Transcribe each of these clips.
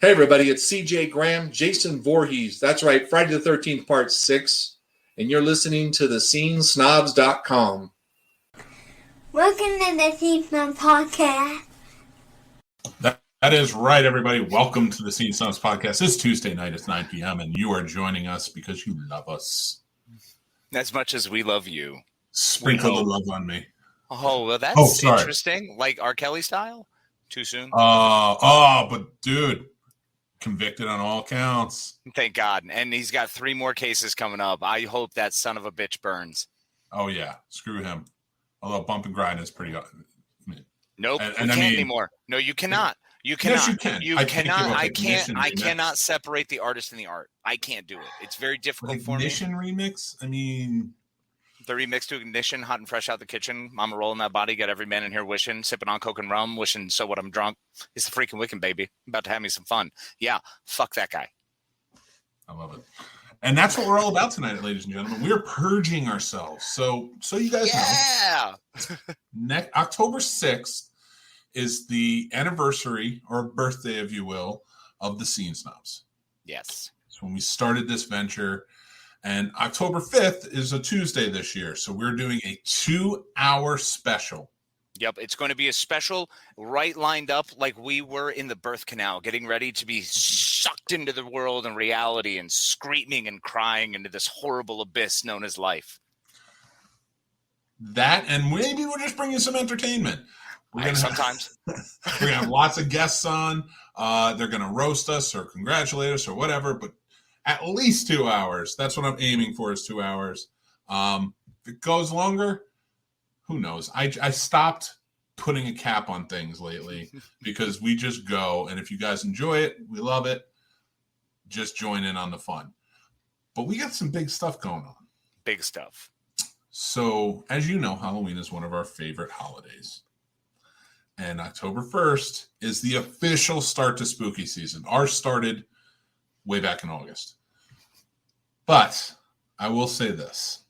Hey everybody, it's CJ Graham, Jason Voorhees. That's right, Friday the 13th, part 6. And you're listening to the scenesnobs.com. Welcome to the Scene Snobs podcast. That is right, everybody. Welcome to the Scene Snobs podcast. It's Tuesday night. It's 9 p.m. and you are joining us because you love us. As much as we love you. Sprinkle the love on me. Oh, well, that's interesting. Like R. Kelly style? Too soon? But dude, convicted on all counts. Thank God. And he's got 3 more cases coming up. I hope that son of a bitch burns. Oh, yeah. Screw him. Although bump and grind is pretty... Nope. You can't anymore. No, you cannot. You cannot. Yes, you can. You cannot. I cannot separate the artist and the art. I can't do it. It's very difficult for me. Ignition remix? I mean... The remix to Ignition, hot and fresh out the kitchen. Mama rolling that body, got every man in here wishing, sipping on Coke and rum, wishing so what I'm drunk. It's the freaking Wiccan, baby. I'm about to have me some fun. Yeah, fuck that guy. I love it. And that's what we're all about tonight, ladies and gentlemen. We're purging ourselves. So you guys know. October 6th is the anniversary or birthday, if you will, of the Scene Snobs. Yes. It's when we started this venture. And October 5th is a Tuesday this year. So we're doing a 2-hour special. Yep. It's going to be a special right lined up like we were in the birth canal, getting ready to be sucked into the world and reality and screaming and crying into this horrible abyss known as life. That, and maybe we'll just bring you some entertainment. Sometimes. We're going to have lots of guests on. They're going to roast us or congratulate us or whatever, but at least 2 hours. That's what I'm aiming for, is 2 hours. If it goes longer, who knows? I stopped putting a cap on things lately because we just go. And if you guys enjoy it, we love it. Just join in on the fun. But we got some big stuff going on. Big stuff. So, as you know, Halloween is one of our favorite holidays. And October 1st is the official start to spooky season. Ours started way back in August. But I will say this.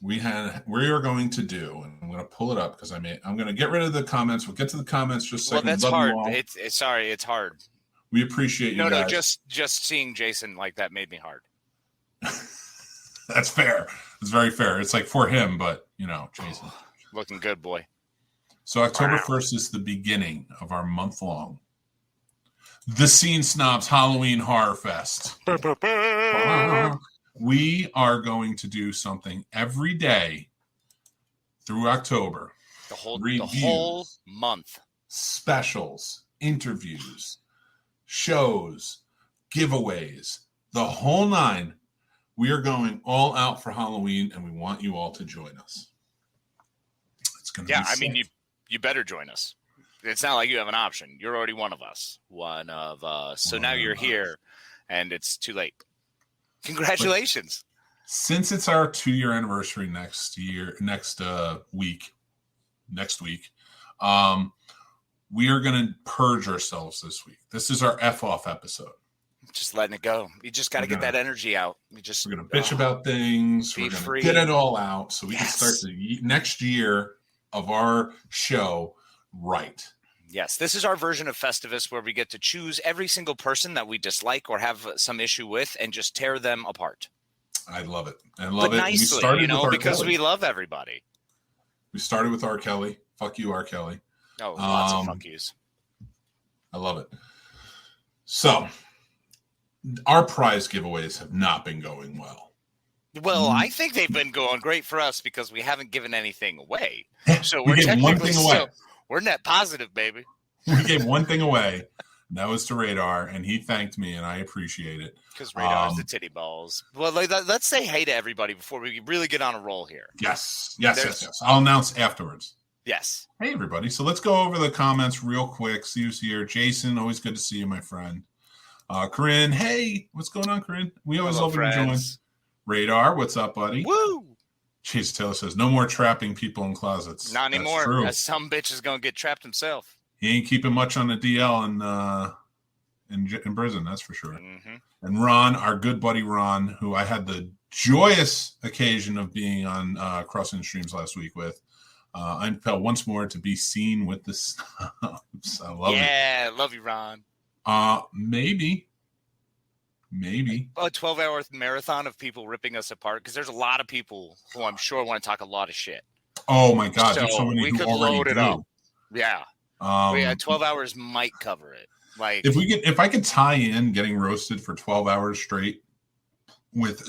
We are going to do, and I'm going to pull it up because I'm going to get rid of the comments. We'll get to the comments just so I can that's love hard. you all. It's hard. We appreciate you guys. No, just seeing Jason like that made me hard. That's fair. It's very fair. It's like for him, but, Jason. Looking good, boy. So October 1st is the beginning of our month-long The Scene Snobs Halloween Horror Fest. We are going to do something every day through October. The whole month. Specials, interviews, shows, giveaways, the whole 9. We are going all out for Halloween, and we want you all to join us. It's going to be sick. I mean, you better join us. It's not like you have an option. You're already one of us. So now you're here, and it's too late. Congratulations. But since it's our 2-year anniversary next week, we are going to purge ourselves this week. This is our F-off episode. Just letting it go. You just got to get that energy out. We're going to bitch about things. We're going to get it all out so we can start the next year of our show right. Yes, this is our version of Festivus where we get to choose every single person that we dislike or have some issue with and just tear them apart. I love it. But nicely, we started with R. because Kelly. We love everybody. We started with R. Kelly. Fuck you, R. Kelly. Oh, lots of fuck yous. I love it. So, our prize giveaways have not been going well. Well, I think they've been going great for us because we haven't given anything away. So we gave one thing away. We're net positive, baby. We gave one thing away. And that was to Radar, and he thanked me, and I appreciate it. Because Radar's the titty balls. Well, let's say hey to everybody before we really get on a roll here. Yes. I'll announce afterwards. Yes. Hey, everybody. So let's go over the comments real quick. See who's here. Jason, always good to see you, my friend. Corinne, hey. What's going on, Corinne? We always love you to join. Radar, what's up, buddy? Woo! Jeez, Taylor says, no more trapping people in closets. Not anymore. As some bitch is going to get trapped himself. He ain't keeping much on the DL in prison, that's for sure. Mm-hmm. And Ron, our good buddy Ron, who I had the joyous occasion of being on Crossing Streams last week with, I'm proud once more to be seen with the Snobs. I love it. Yeah, love you, Ron. Maybe. A 12-hour marathon of people ripping us apart, because there's a lot of people who I'm sure want to talk a lot of shit. Oh my God, So there's so many we who could already load it do. up. Yeah. 12 hours might cover it. Like, if I could tie in getting roasted for 12 hours straight with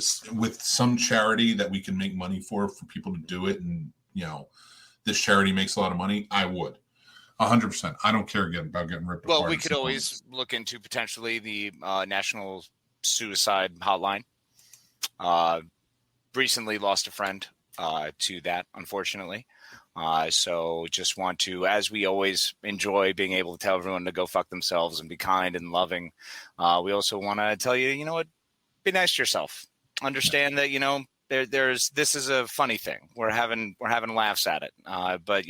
some charity that we can make money for people to do it, and this charity makes a lot of money, I would 100%. I don't care about getting ripped apart. Well, we could always look into potentially the National Suicide Hotline. Recently lost a friend to that, unfortunately. So just want to, as we always enjoy being able to tell everyone to go fuck themselves and be kind and loving, we also want to tell you, you know what, be nice to yourself. Understand that, this is a funny thing. We're having laughs at it. But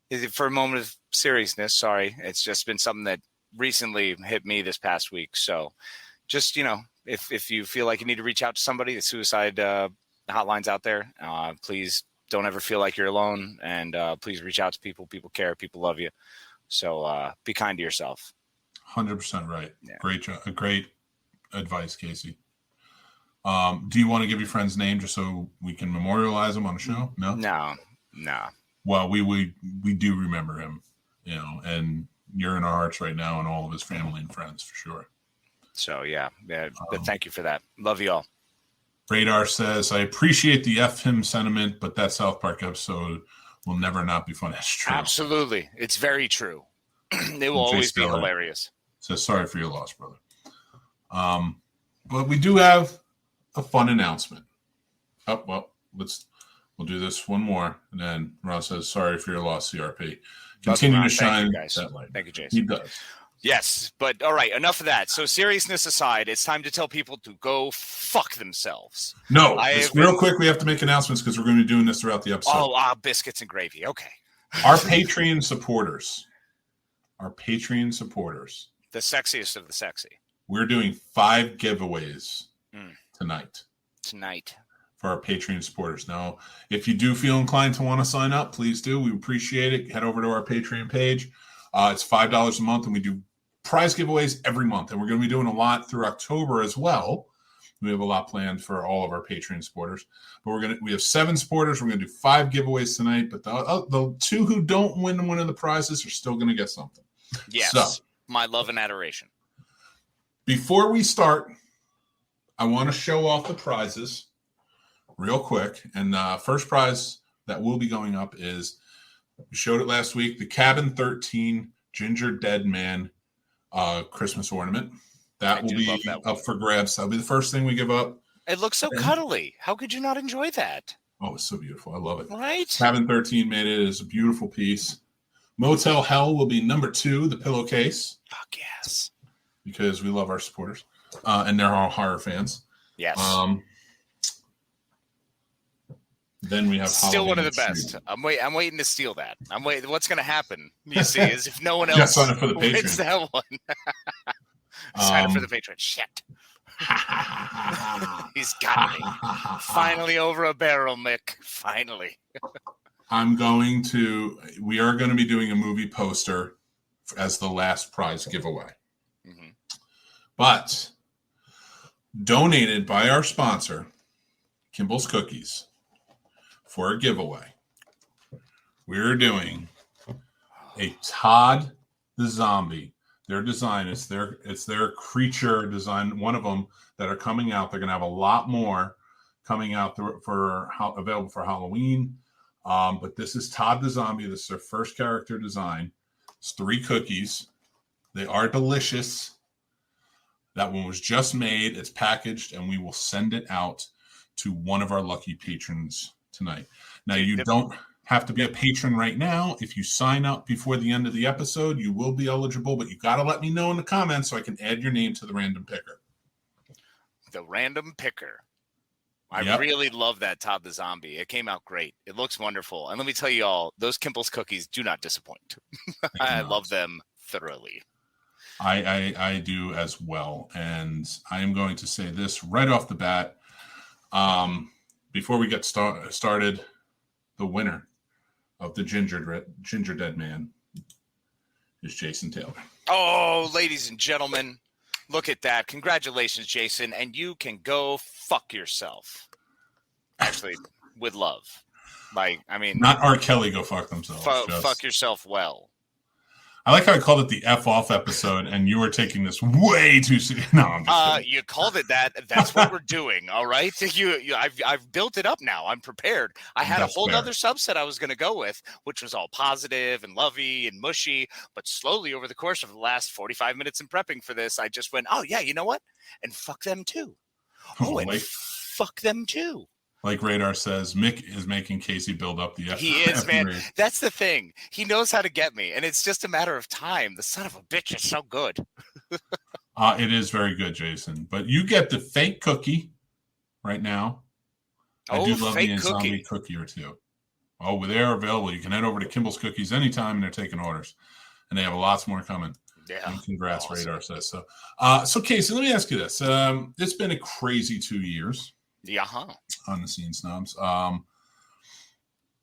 if for a moment of seriousness, sorry, it's just been something that recently hit me this past week. So just, if you feel like you need to reach out to somebody, the suicide hotlines out there, please don't ever feel like you're alone, and please reach out to people. People care. People love you. So be kind to yourself. 100% right. Yeah. Great advice, Casey. Do you want to give your friend's name just so we can memorialize him on the show? No. Well, we do remember him, and you're in our hearts right now, and all of his family and friends for sure. So yeah. But thank you for that. Love you all. Radar says, I appreciate the F him sentiment, but that South Park episode will never not be fun. That's true. Absolutely. It's very true. It will always be hilarious. Says, sorry for your loss, brother. But we do have a fun announcement. Oh, well, we'll do this one more. And then Ross says, sorry for your loss, CRP. Continue to shine that light. Thank you, Jason. He does. Yes, but all right, enough of that. So seriousness aside, it's time to tell people to go fuck themselves. No, real quick, we have to make announcements because we're going to be doing this throughout the episode. Oh, biscuits and gravy. Okay. Our Patreon supporters. The sexiest of the sexy. We're doing 5 giveaways tonight. For our Patreon supporters. Now, if you do feel inclined to want to sign up, please do. We appreciate it. Head over to our Patreon page. It's $5 a month, and we do prize giveaways every month. And we're going to be doing a lot through October as well. We have a lot planned for all of our Patreon supporters. But we have 7 supporters. We're going to do 5 giveaways tonight. But the 2 who don't win one of the prizes are still going to get something. Yes. So, my love and adoration. Before we start, I want to show off the prizes real quick. And the first prize that will be going up is, we showed it last week, the Cabin 13 Ginger Dead Man Christmas ornament. That will be up for grabs. That'll be the first thing we give up. It looks so cuddly. How could you not enjoy that? Oh, it's so beautiful. I love it. Right? Cabin 13 made it as a beautiful piece. Motel Hell will be number 2, the pillowcase. Fuck yes. Because we love our supporters. And they're all horror fans. Yes. Then we have still Halloween one of the best. I'm waiting to steal that. What's going to happen? You see, is if no one else sign up for the wins that one. Sign up for the Patreon. Shit. He's got me. Finally over a barrel, Mick. Finally. We are going to be doing a movie poster as the last prize giveaway. Mm-hmm. But donated by our sponsor, Kimball's Cookies, for a giveaway, we're doing a Todd the Zombie. Their design is their creature design. One of them that are coming out. They're going to have a lot more coming out available for Halloween. But this is Todd the Zombie. This is their first character design. It's 3 cookies. They are delicious. That one was just made. It's packaged, and we will send it out to one of our lucky patrons tonight. Now, you don't have to be a patron right now. If you sign up before the end of the episode, you will be eligible, but you got to let me know in the comments so I can add your name to the random picker. The random picker. I really love that Todd the Zombie. It came out great. It looks wonderful. And let me tell you all, those Kimball's cookies do not disappoint. I love them thoroughly. I do as well. And I am going to say this right off the bat. Before we get started, the winner of the Ginger Dead Man is Jason Taylor. Oh, ladies and gentlemen, look at that. Congratulations, Jason. And you can go fuck yourself. Actually, with love. Like, I mean, Not R. Kelly go fuck themselves. fuck yourself well. I like how I called it the F off episode, and you were taking this way too serious. No, I'm just kidding. You called it that. That's what we're doing. All right. I've built it up now. I'm prepared. I had a whole other subset I was going to go with, which was all positive and lovey and mushy. But slowly over the course of the last 45 minutes in prepping for this, I just went, oh, yeah, you know what? And fuck them too. Oh, and fuck them too. Like Radar says, Mick is making Casey build up the F. He is, man. That's the thing. He knows how to get me, and it's just a matter of time. The son of a bitch is so good. It is very good, Jason. But you get the fake cookie right now. I do love the zombie cookie or two. Oh, they're available. You can head over to Kimball's Cookies anytime, and they're taking orders. And they have lots more coming. Yeah. And congrats, awesome. Radar says so. So, Casey, let me ask you this. It's been a crazy 2 years. Yeah. On the Scene Snobs. And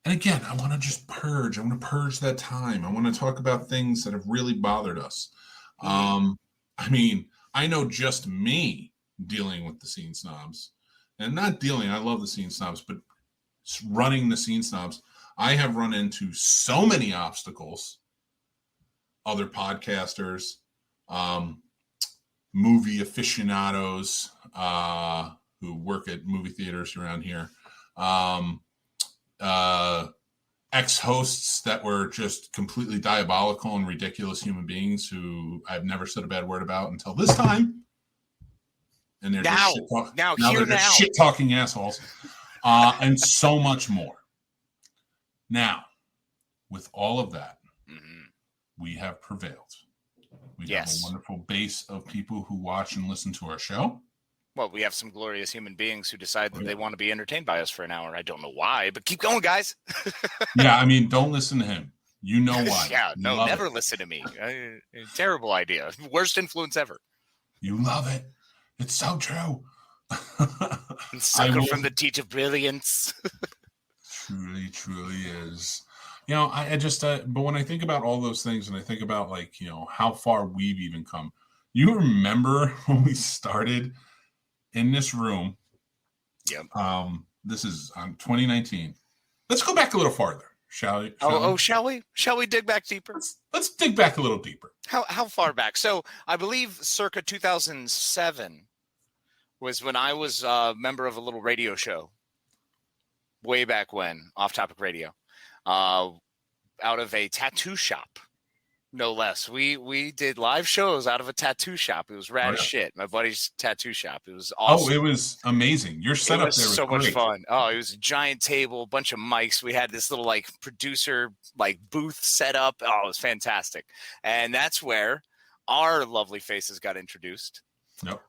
again, I want to just purge. I want to purge that time. I want to talk about things that have really bothered us. I mean, I know just me dealing with the Scene Snobs. And not dealing, I love the Scene Snobs, but running the Scene Snobs, I have run into so many obstacles. Other podcasters, movie aficionados, who work at movie theaters around here, ex-hosts that were just completely diabolical and ridiculous human beings who I've never said a bad word about until this time. And they're just shit-talking assholes. And so much more. Now, with all of that, we have prevailed. We have a wonderful base of people who watch and listen to our show. Well, we have some glorious human beings who decide that they want to be entertained by us for an hour. I don't know why, but keep going, guys. Yeah, I mean, don't listen to him. You know why. Yeah, no, never listen to me. Terrible idea. Worst influence ever. You love it. It's so true. Sucker from the teat of brilliance. Truly, truly is. You know, I just, but when I think about all those things and I think about, like, you know, how far we've even come, you remember when we started in this room? Yep. This is 2019. Let's go back a little farther, shall we? Shall we? Shall we dig back deeper? Let's dig back a little deeper. How far back? So I believe circa 2007 was when I was a member of a little radio show. Way back when, Off Topic Radio, out of a tattoo shop. No less. We did live shows out of a tattoo shop. It was rad as shit. My buddy's tattoo shop. It was awesome. Oh, it was amazing. Your setup there was so much fun. Oh, it was a giant table, a bunch of mics. We had this little like producer like booth set up. Oh, it was fantastic. And that's where our lovely faces got introduced. Yep.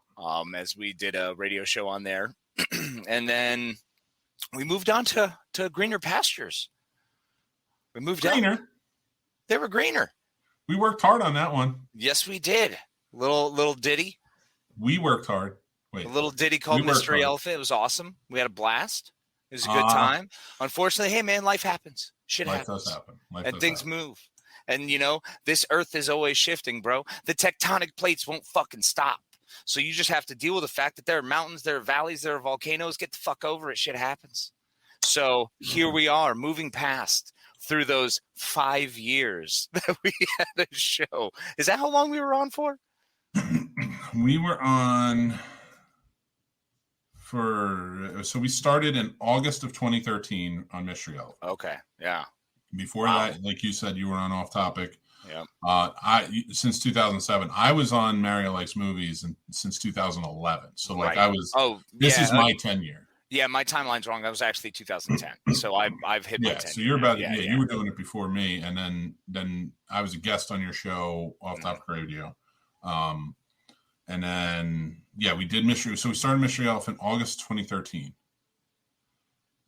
As we did a radio show on there. And then we moved on to greener pastures. We moved greener. Up. They were greener. We worked hard on that one. Yes, we did. Little ditty. We worked hard. Wait. A little ditty called Mystery Elephant. It was awesome. We had a blast. It was a good time. Unfortunately, hey, man, life happens. Shit happens. Life does happen. And things move. And, you know, this earth is always shifting, bro. The tectonic plates won't fucking stop. So you just have to deal with the fact that there are mountains, there are valleys, there are volcanoes. Get the fuck over it. Shit happens. So here we are, moving past through those 5 years that we had a show. Is that how long we were on for? We were on so we started in August of 2013 on Mystery Elephant. Okay, yeah. Before that, like you said, you were on Off Topic. Yeah. Since 2007, I was on Mario Likes Movies since 2011. So like I was. Oh, this is my tenure. Yeah, my timeline's wrong. That was actually 2010. So I've hit my 10. So you're about you were doing it before me, and then I was a guest on your show Off Topic Radio, and then we did Mystery. So we started Mystery Elephant August 2013,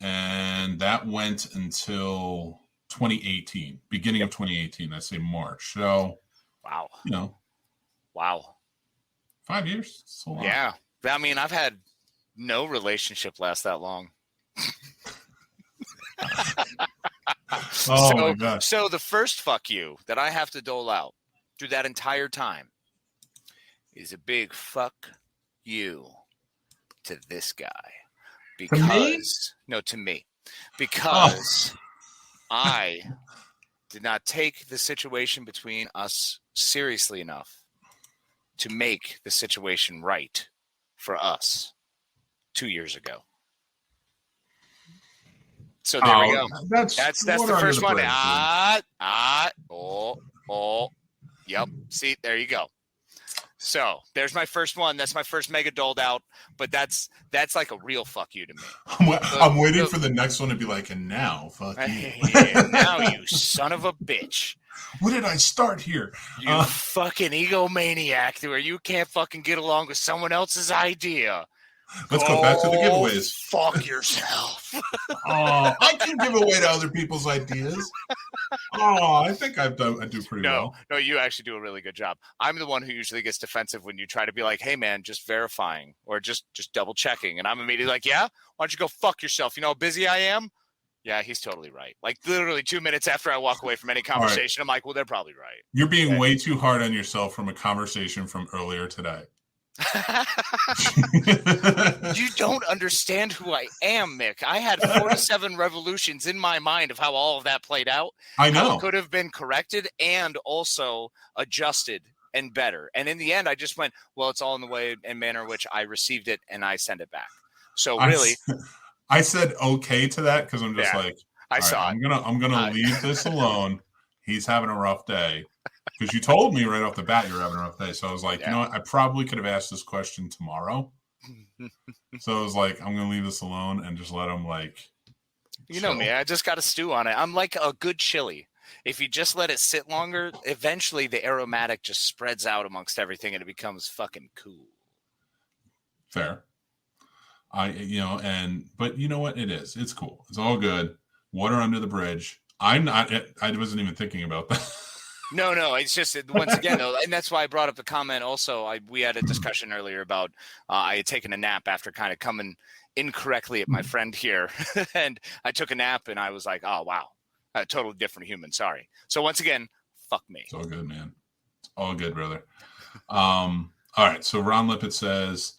and that went until 2018, beginning of 2018. I say March. So wow, you know, 5 years. So long. Yeah, I mean, I've had no relationship last that long. My God. So the first fuck you that I have to dole out through that entire time is a big fuck you to this guy. Because, to me. Because I did not take the situation between us seriously enough to make the situation right for us 2 years ago. So there we go. That's the first one. Yep. See, there you go. So there's my first one. That's my first mega doled out. But that's like a real fuck you to me. I'm waiting for the next one to be like, and now, fuck you. Now, you son of a bitch. What did I start here? You fucking egomaniac where you can't fucking get along with someone else's idea. Let's go back to the giveaways. Fuck yourself. I can give away to other people's ideas. I think I do pretty well. No, you actually do a really good job. I'm the one who usually gets defensive when you try to be like, hey, man, just verifying or just double checking. And I'm immediately like, yeah, why don't you go fuck yourself? You know how busy I am? Yeah, he's totally right. Like literally 2 minutes after I walk away from any conversation, I'm like, well, they're probably right. You're being way too hard on yourself from a conversation from earlier today. You don't understand who I am, Mick. I had 47 revolutions in my mind of how all of that played out. I know. How it could have been corrected and also adjusted and better. And in the end, I just went, well, it's all in the way and manner in which I received it and I send it back. So really, I said okay to that because I'm just I saw it. I'm gonna leave this alone. He's having a rough day. Because you told me right off the bat you were having a rough day. So I was like, you know what? I probably could have asked this question tomorrow. So I was like, I'm going to leave this alone and just let him You know me. I just got to stew on it. I'm like a good chili. If you just let it sit longer, eventually the aromatic just spreads out amongst everything and it becomes fucking cool. Fair. But you know what? It is. It's cool. It's all good. Water under the bridge. I wasn't even thinking about that. No, it's just once again, though, and that's why I brought up the comment. Also, we had a discussion earlier about I had taken a nap after kind of coming incorrectly at my friend here, and I took a nap and I was like, oh wow, a totally different human. Sorry. So once again, fuck me. It's all good, man. It's all good, brother. All right. So Ron Lippett says,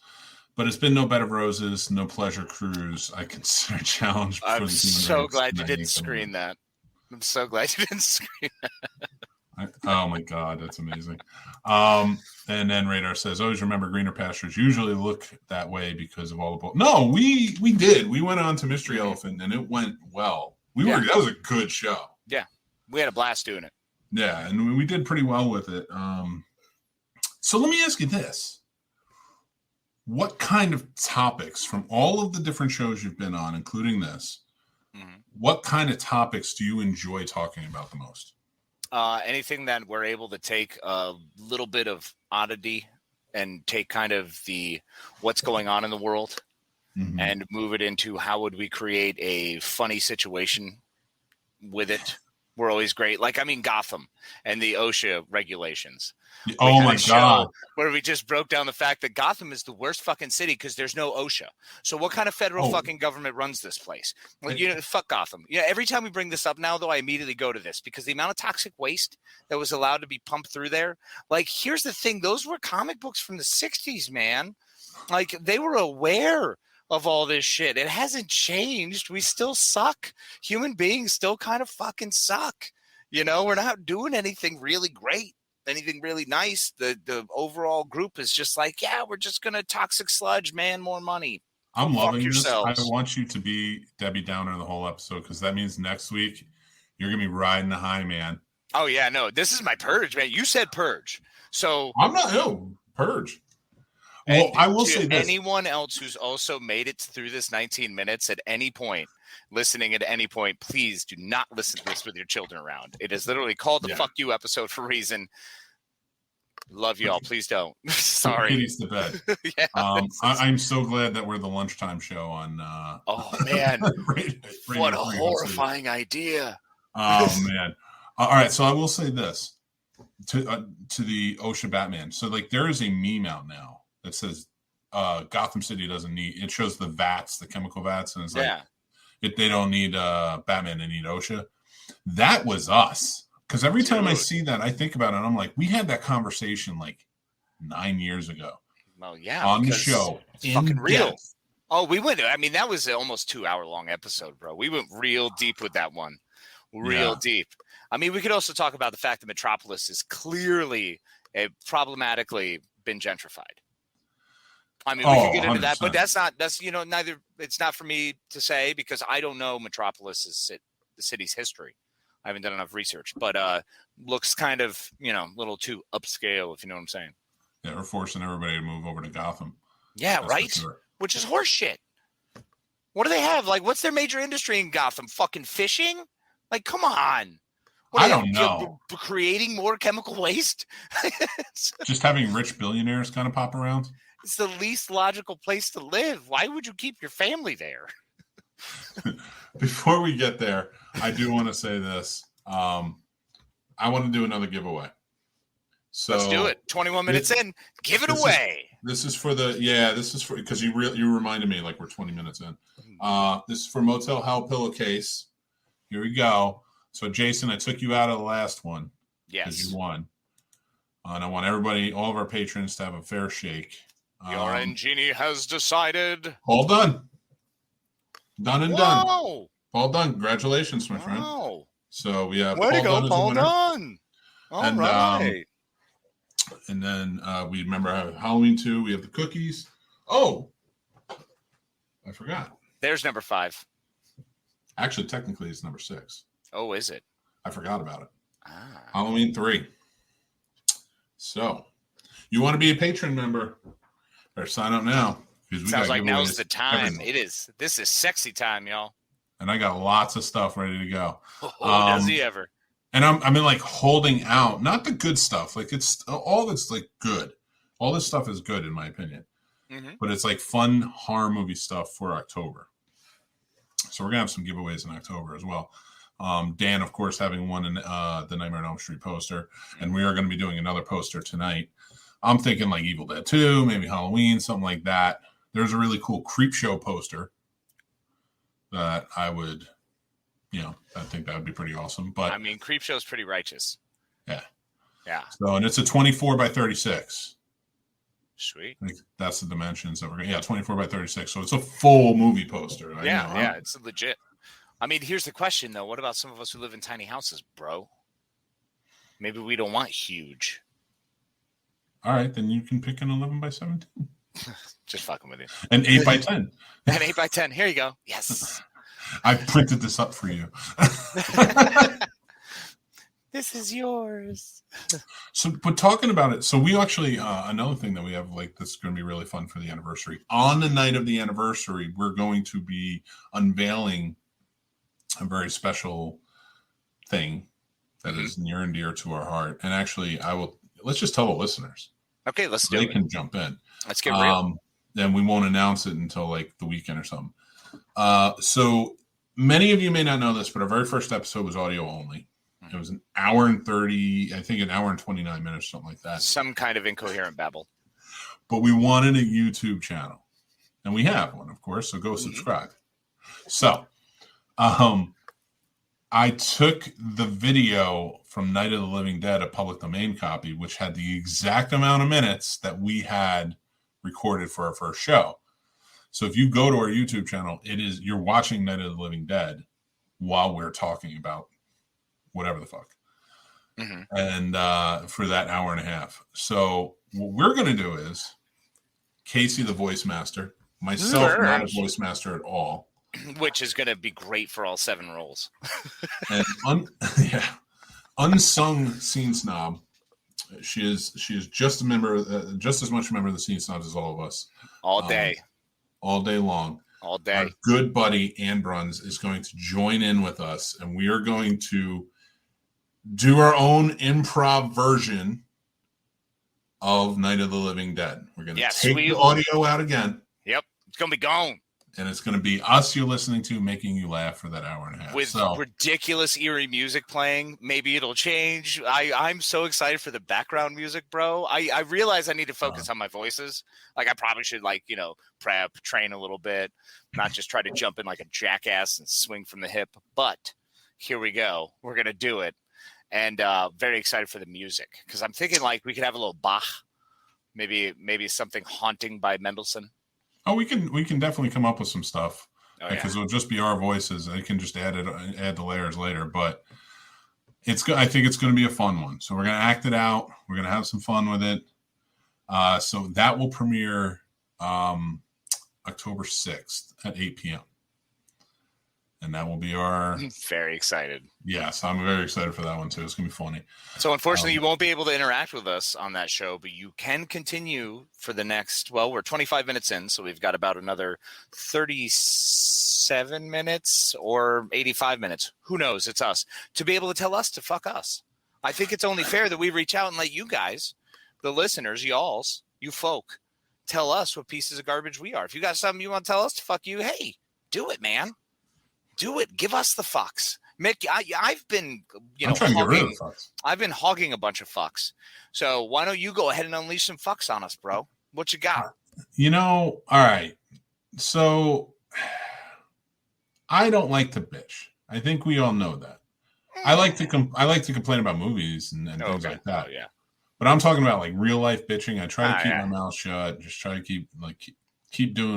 but it's been no bed of roses, no pleasure cruise. I consider a challenge. I'm so glad you didn't screen that. I'm so glad you didn't screen that. Oh my God, that's amazing. And then Radar says, always remember greener pastures usually look that way because of all the No, we did. We went on to Mystery Elephant and it went well. That was a good show. Yeah. We had a blast doing it. Yeah, and we did pretty well with it. So let me ask you this. What kind of topics from all of the different shows you've been on, including this, what kind of topics do you enjoy talking about the most? Anything that we're able to take a little bit of oddity and take kind of the what's going on in the world and move it into how would we create a funny situation with it. We're always great. Gotham and the OSHA regulations. Oh my God. Where we just broke down the fact that Gotham is the worst fucking city because there's no OSHA. So what kind of federal fucking government runs this place? Fuck Gotham. Yeah. Every time we bring this up now, though, I immediately go to this because the amount of toxic waste that was allowed to be pumped through there. Here's the thing. Those were comic books from the 60s, man. They were aware of all this shit. It hasn't changed. We still suck. Human beings still kind of fucking suck. We're not doing anything really great. Anything really nice. The overall group is just we're just gonna toxic sludge, man, more money. I'm loving this. I want you to be Debbie Downer the whole episode because that means next week you're gonna be riding the high, man. Oh yeah, no, this is my purge, man. You said purge, so I'm not purge. Well, I will say this. Anyone else who's also made it through this 19 minutes at any point, listening at any point, please do not listen to this with your children around. It is literally called the Fuck You episode for a reason. Love you all. Please don't. Sorry. Kitty's to bed. I'm so glad that we're the lunchtime show on. Oh, man. What a horrifying idea. Oh, man. All right. So I will say this to the OSHA Batman. So, there is a meme out now that says Gotham City doesn't need, it shows the vats, the chemical vats, and it's if they don't need Batman, they need OSHA. That was us. Because every time I see that, I think about it. And I'm like, we had that conversation like 9 years ago. Well, yeah, on the show. It's fucking real. Oh, we went. I mean, that was an almost 2-hour long episode, bro. We went real deep with that one. Real deep. I mean, we could also talk about the fact that Metropolis is clearly problematically been gentrified. I mean, we could get into 100%. that, but that's neither. It's not for me to say because I don't know Metropolis' the city's history. I haven't done enough research, but looks kind of, a little too upscale, if you know what I'm saying. Yeah, we're forcing everybody to move over to Gotham. Yeah, that's right? Sure. Which is horseshit. What do they have? Like, what's their major industry in Gotham? Fucking fishing? Like, come on. I don't know. Creating more chemical waste? Just having rich billionaires kind of pop around? It's the least logical place to live. Why would you keep your family there? Before we get there, I do want to say this. I want to do another giveaway. So let's do it. 21 minutes in, give it away. This is for because you reminded me like we're 20 minutes in. This is for Motel Hell pillowcase. Here we go. So Jason, I took you out of the last one. Yes. Because you won. And I want everybody, all of our patrons, to have a fair shake. Your Genie has decided. All done. Done and done. Whoa. All done. Congratulations, my friend. Wow. So we have Way to go, Paul Dunn. All right. And then we remember Halloween 2. We have the cookies. Oh, I forgot. There's number 5. Actually, technically, it's number 6. Oh, is it? I forgot about it. Halloween 3. So, you want to be a patron member? Better sign up now. Sounds like now's the time. It is. This is sexy time, y'all. And I got lots of stuff ready to go. Oh, does he ever? And I'm in like holding out, not the good stuff. Like it's all that's like good. All this stuff is good in my opinion. Mm-hmm. But it's like fun horror movie stuff for October. So we're gonna have some giveaways in October as well. Dan, of course, having won the Nightmare on Elm Street poster, and we are going to be doing another poster tonight. I'm thinking like Evil Dead 2, maybe Halloween, something like that. There's a really cool Creepshow poster that I would. I think that would be pretty awesome. But I mean, Creepshow is pretty righteous. Yeah. Yeah. So, and it's a 24 by 36. Sweet. I think that's the dimensions that we're going to. Yeah, 24 by 36. So it's a full movie poster. Yeah, it's legit. I mean, here's the question, though. What about some of us who live in tiny houses, bro? Maybe we don't want huge. All right, then you can pick an 11 by 17. Just fucking with you. An 8 by 10. An 8 by 10. Here you go. Yes. I printed this up for you. This is yours. So, but talking about it, so we actually, another thing that we have, like, that's going to be really fun for the anniversary. On the night of the anniversary, we're going to be unveiling a very special thing that is near and dear to our heart. And actually, let's just tell the listeners. Okay, let's do it. They can jump in. Let's get real. Then we won't announce it until like the weekend or something. So many of you may not know this, but our very first episode was audio only. It was an hour and 30, I think an hour and 29 minutes, something like that. Some kind of incoherent babble. But we wanted a YouTube channel. And we have one, of course, so go subscribe. So I took the video from Night of the Living Dead, a public domain copy, which had the exact amount of minutes that we had recorded for our first show. So if you go to our YouTube channel, you're watching Night of the Living Dead while we're talking about whatever the fuck. Mm-hmm. And for that hour and a half. So what we're going to do is Casey, the voice master, myself, not a voice master at all. Which is going to be great for all 7 roles. And unsung Scene Snob. She is just a member, just as much a member of the Scene Snobs as all of us. All day. All day long. All day. Our good buddy Ann Bruns is going to join in with us, and we are going to do our own improv version of Night of the Living Dead. We're going to take the audio out again. Yep. It's going to be gone. And it's going to be us you're listening to, making you laugh for that hour and a half. With ridiculous, eerie music playing. Maybe it'll change. I'm so excited for the background music, bro. I realize I need to focus on my voices. Like, I probably should, prep, train a little bit, not just try to jump in like a jackass and swing from the hip. But here we go. We're going to do it. and very excited for the music because I'm thinking like we could have a little Bach, maybe something haunting by Mendelssohn. Oh, we can definitely come up with some stuff because yeah. it'll just be our voices. They can just add the layers later, but I think it's going to be a fun one. So we're going to act it out. We're going to have some fun with it. So that will premiere October 6th at 8 p.m. And that will be our... I'm very excited. Yes, I'm very excited for that one too. It's going to be funny. So unfortunately, you won't be able to interact with us on that show, but you can continue for the next, well, we're 25 minutes in, so we've got about another 37 minutes or 85 minutes. Who knows? It's us. To be able to tell us to fuck us. I think it's only fair that we reach out and let you guys, the listeners, you folk, tell us what pieces of garbage we are. If you got something you want to tell us to fuck you, hey, do it, man. Do it. Give us the fucks. Mick, I've been, I've been hogging a bunch of fucks. So why don't you go ahead and unleash some fucks on us, bro? What you got? All right. So I don't like to bitch. I think we all know that. I like to complain about movies and things like that. Oh, yeah. But I'm talking about like real life bitching. I try to keep my mouth shut. Just try to keep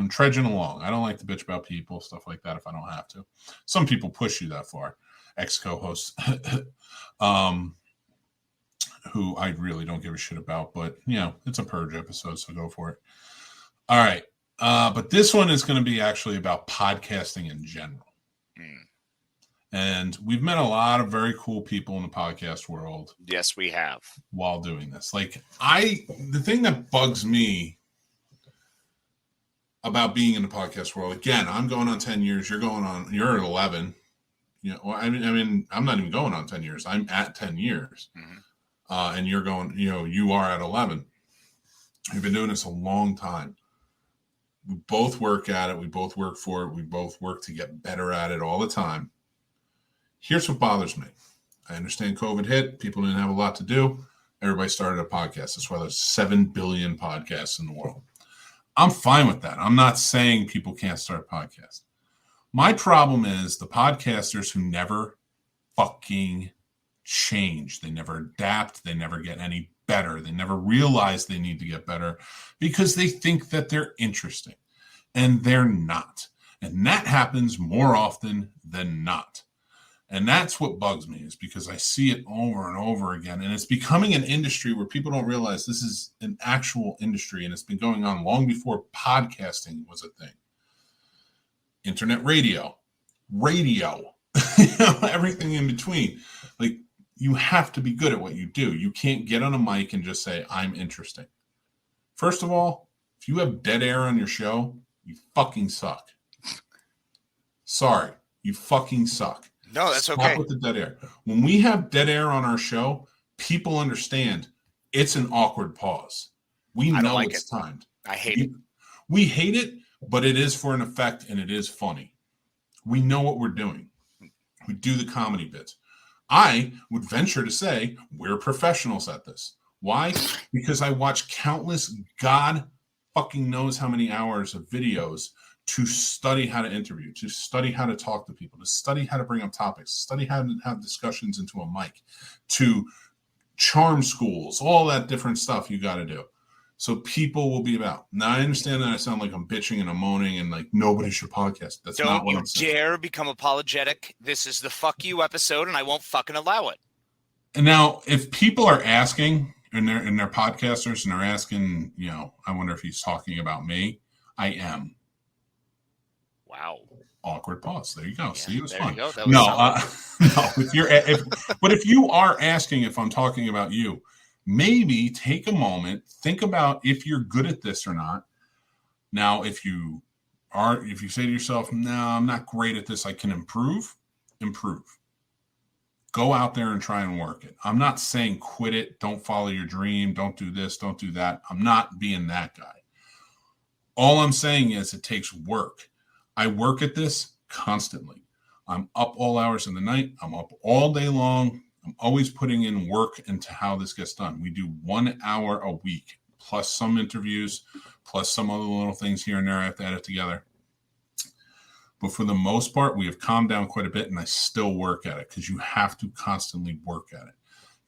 trudging along. I don't like to bitch about people, stuff like that if I don't have to. Some people push you that far. Ex-co-hosts who I really don't give a shit about, but it's a Purge episode, so go for it. All right. But this one is going to be actually about podcasting in general. And we've met a lot of very cool people in the podcast world. Yes, we have. While doing this. Like the thing that bugs me about being in the podcast world, again, I'm going on 10 years, you're at 11. I mean, I'm not even going on 10 years. I'm at 10 years. Mm-hmm. And you're going, you are at 11. We've been doing this a long time. We both work at it. We both work for it. We both work to get better at it all the time. Here's what bothers me. I understand COVID hit. People didn't have a lot to do. Everybody started a podcast. That's why there's 7 billion podcasts in the world. I'm fine with that. I'm not saying people can't start a podcast. My problem is the podcasters who never fucking change. They never adapt. They never get any better. They never realize they need to get better because they think that they're interesting and they're not. And that happens more often than not. And that's what bugs me, is because I see it over and over again. And it's becoming an industry where people don't realize this is an actual industry. And it's been going on long before podcasting was a thing. Internet radio, everything in between. Like, you have to be good at what you do. You can't get on a mic and just say, I'm interesting. First of all, if you have dead air on your show, you fucking suck. Sorry, you fucking suck. No, that's Stop okay. With the dead air. When we have dead air on our show, people understand it's an awkward pause. We know it's timed. I hate it. We hate it, but it is for an effect and it is funny. We know what we're doing. We do the comedy bits. I would venture to say we're professionals at this. Why? Because I watch countless God fucking knows how many hours of videos to study how to interview, to study how to talk to people, to study how to bring up topics, study how to have discussions into a mic, to charm schools, all that different stuff you got to do. So people will be about. Now, I understand that I sound like I'm bitching and I'm moaning and like nobody should podcast. That's not what I'm saying. Don't you dare become apologetic. This is the fuck you episode and I won't fucking allow it. And now, if people are asking, and they're podcasters and they're asking, I wonder if he's talking about me, I am. Wow. Awkward pause. There you go. Yeah, see, it was fun. No, no. If you are asking if I'm talking about you, maybe take a moment, think about if you're good at this or not. Now, if you say to yourself, no, I'm not great at this, I can improve. Go out there and try and work it. I'm not saying quit it. Don't follow your dream. Don't do this. Don't do that. I'm not being that guy. All I'm saying is it takes work. I work at this constantly. I'm up all hours of the night. I'm up all day long. I'm always putting in work into how this gets done. We do 1 hour a week, plus some interviews, plus some other little things here and there I have to edit together. But for the most part, we have calmed down quite a bit, and I still work at it because you have to constantly work at it.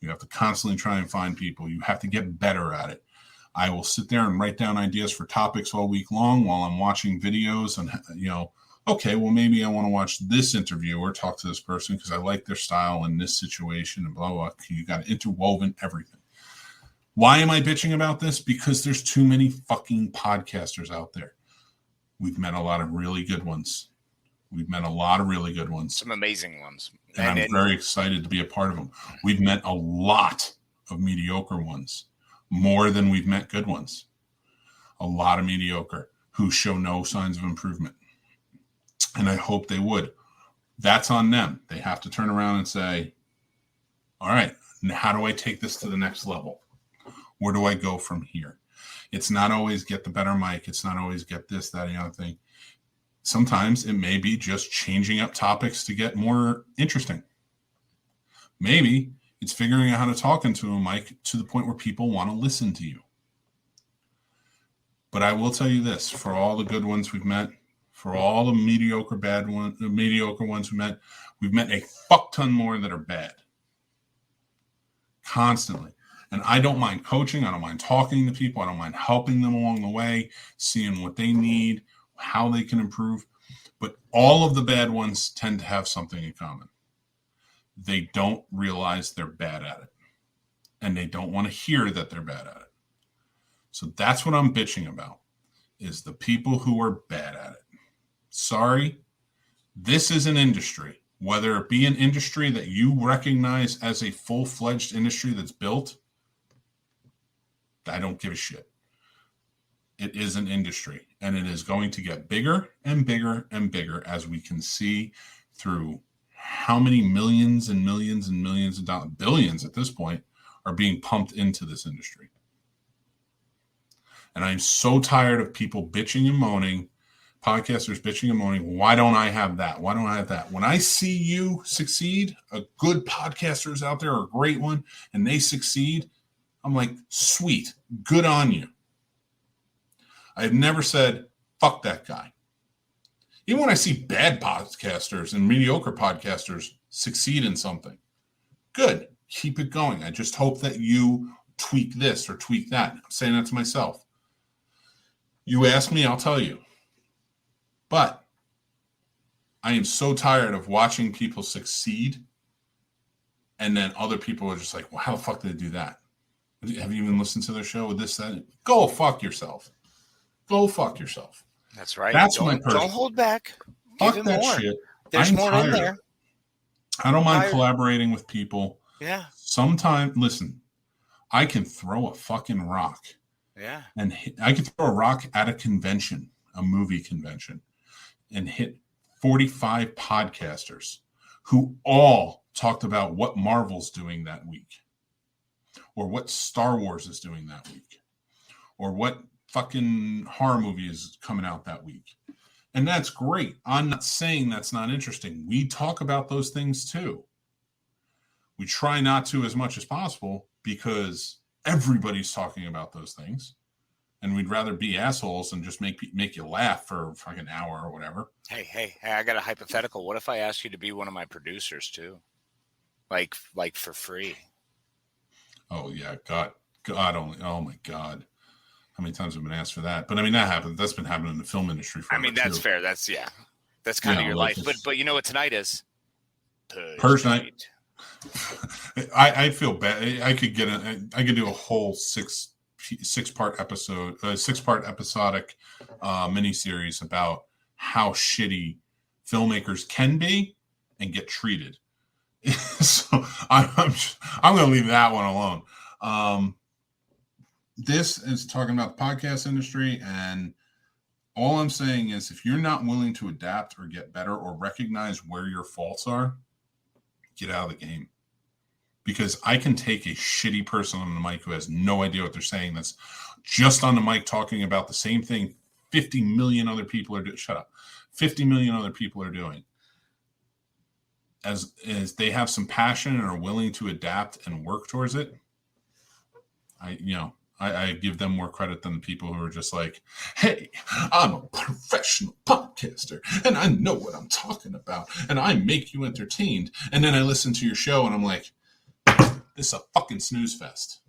You have to constantly try and find people. You have to get better at it. I will sit there and write down ideas for topics all week long while I'm watching videos and, okay, well, maybe I want to watch this interview or talk to this person because I like their style in this situation and blah, blah, blah. You got interwoven everything. Why am I bitching about this? Because there's too many fucking podcasters out there. We've met a lot of really good ones. Some amazing ones. And I'm very excited to be a part of them. We've met a lot of mediocre ones, more than we've met good ones. A lot of mediocre who show no signs of improvement. And I hope they would. That's on them. They have to turn around and say, all right, how do I take this to the next level? Where do I go from here? It's not always get the better mic. It's not always get this, that, and the other thing. Sometimes it may be just changing up topics to get more interesting. Maybe it's figuring out how to talk into a mic to the point where people want to listen to you. But I will tell you this, for all the good ones we've met, for all the mediocre ones we've met a fuck ton more that are bad. Constantly. And I don't mind coaching. I don't mind talking to people. I don't mind helping them along the way, seeing what they need, how they can improve. But all of the bad ones tend to have something in common. They don't realize they're bad at it. And they don't want to hear that they're bad at it. So that's what I'm bitching about, is the people who are bad at it. Sorry, this is an industry. Whether it be an industry that you recognize as a full-fledged industry that's built, I don't give a shit. It is an industry, and it is going to get bigger and bigger and bigger, as we can see through how many millions and millions and millions of dollars, billions at this point, are being pumped into this industry. And I'm so tired of people bitching and moaning, podcasters bitching and moaning, why don't I have that? Why don't I have that? When I see you succeed, a good podcaster is out there, or a great one, and they succeed, I'm like, sweet, good on you. I've never said, fuck that guy. Even when I see bad podcasters and mediocre podcasters succeed in something, good, keep it going. I just hope that you tweak this or tweak that. I'm saying that to myself. You ask me, I'll tell you. But I am so tired of watching people succeed, and then other people are just like, well, how the fuck did they do that? Have you even listened to their show with this, that? Go fuck yourself. Go fuck yourself. That's right. That's my person. Don't hold back. Fuck Give that more. shit. There's I'm more tired. in there. I don't mind collaborating with people. Yeah. Sometimes, listen, I can throw a fucking rock. Yeah. And I can throw a rock at a convention, a movie convention, and hit 45 podcasters who all talked about what Marvel's doing that week, or what Star Wars is doing that week, or what fucking horror movie is coming out that week. And that's great. I'm not saying that's not interesting. We talk about those things too. We try not to as much as possible because everybody's talking about those things. And we'd rather be assholes and just make you laugh for a fucking hour or whatever. Hey, I got a hypothetical. What if I asked you to be one of my producers too? Like for free. Oh yeah, God only. Oh my God. How many times have been asked for that? But I mean, that happened. That's been happening in the film industry for. I mean, that's too. Fair. That's kind of your like life. But you know what tonight is? Purge night. I feel bad. I could do a whole six-part episodic miniseries about how shitty filmmakers can be and get treated. So I'm going to leave that one alone. This is talking about the podcast industry, and all I'm saying is if you're not willing to adapt or get better or recognize where your faults are, get out of the game. Because I can take a shitty person on the mic who has no idea what they're saying, that's just on the mic talking about the same thing 50 million other people are doing. Shut up. 50 million other people are doing. As they have some passion and are willing to adapt and work towards it, I give them more credit than the people who are just like, hey, I'm a professional podcaster and I know what I'm talking about and I make you entertained. And then I listen to your show and I'm like, This is a fucking snooze fest.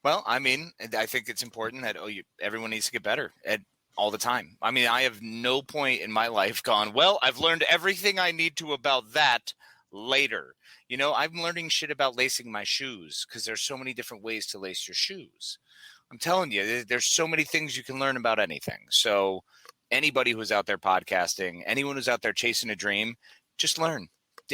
Well, I mean, I think it's important that everyone needs to get better at all the time. I mean, I have no point in my life gone, well, I've learned everything I need to about that later. You know, I'm learning shit about lacing my shoes because there's so many different ways to lace your shoes. I'm telling you, there's so many things you can learn about anything. So anybody who's out there podcasting, anyone who's out there chasing a dream, just learn.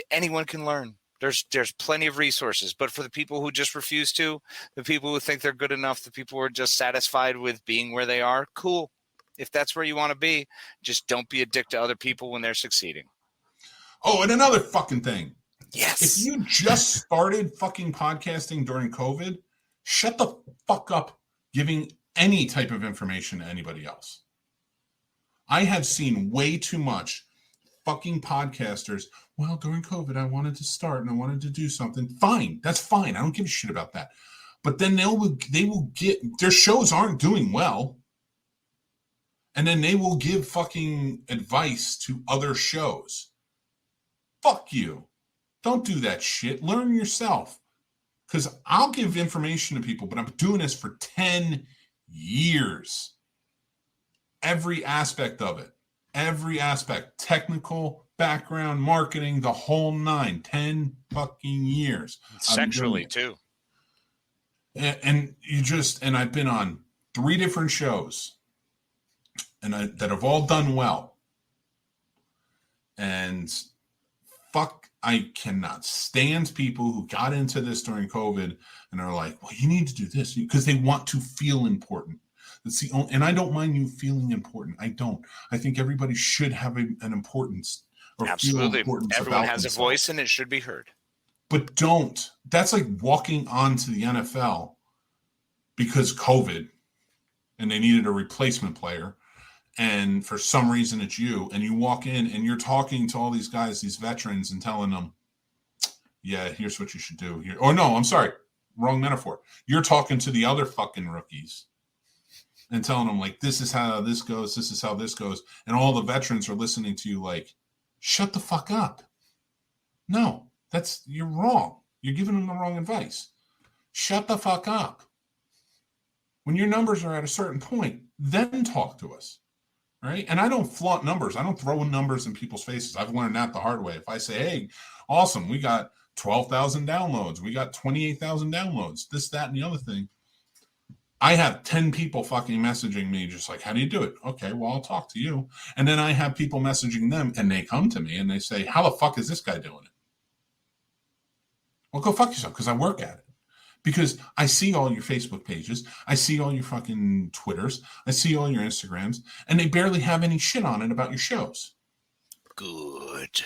Anyone can learn. There's plenty of resources, but for the people who just refuse to, the people who think they're good enough, the people who are just satisfied with being where they are, cool. If that's where you want to be, just don't be a dick to other people when they're succeeding. Oh, and another fucking thing. Yes. If you just started fucking podcasting during COVID, shut the fuck up giving any type of information to anybody else. I have seen way too much fucking podcasters. Well, during COVID, I wanted to start and I wanted to do something. Fine. That's fine. I don't give a shit about that. But then they will get, their shows aren't doing well. And then they will give fucking advice to other shows. Fuck you. Don't do that shit. Learn yourself. Because I'll give information to people, but I'm doing this for 10 years. Every aspect of it. Every aspect. Technical, background, marketing, the whole 9. 10 fucking years. Sexually, too. And I've been on 3 different shows. And that have all done well. And fuck, I cannot stand people who got into this during COVID and are like, well, you need to do this because they want to feel important. That's the only, and I don't mind you feeling important. I don't. I think everybody should have an importance or Absolutely. feel importance. Everyone has themselves. a voice and it should be heard. But don't. That's like walking onto the NFL because COVID and they needed a replacement player. And for some reason it's you, and you walk in and you're talking to all these guys, these veterans, and telling them, yeah, here's what you should do here. Or no, I'm sorry, wrong metaphor. You're talking to the other fucking rookies and telling them like, this is how this goes. This is how this goes. And all the veterans are listening to you like, shut the fuck up. No, you're wrong. You're giving them the wrong advice. Shut the fuck up. When your numbers are at a certain point, then talk to us. Right? And I don't flaunt numbers. I don't throw numbers in people's faces. I've learned that the hard way. If I say, hey, awesome, we got 12,000 downloads. We got 28,000 downloads. This, that, and the other thing. I have 10 people fucking messaging me just like, how do you do it? Okay, well, I'll talk to you. And then I have people messaging them and they come to me and they say, how the fuck is this guy doing it? Well, go fuck yourself because I work at it. Because I see all your Facebook pages, I see all your fucking Twitters, I see all your Instagrams, and they barely have any shit on it about your shows. Good.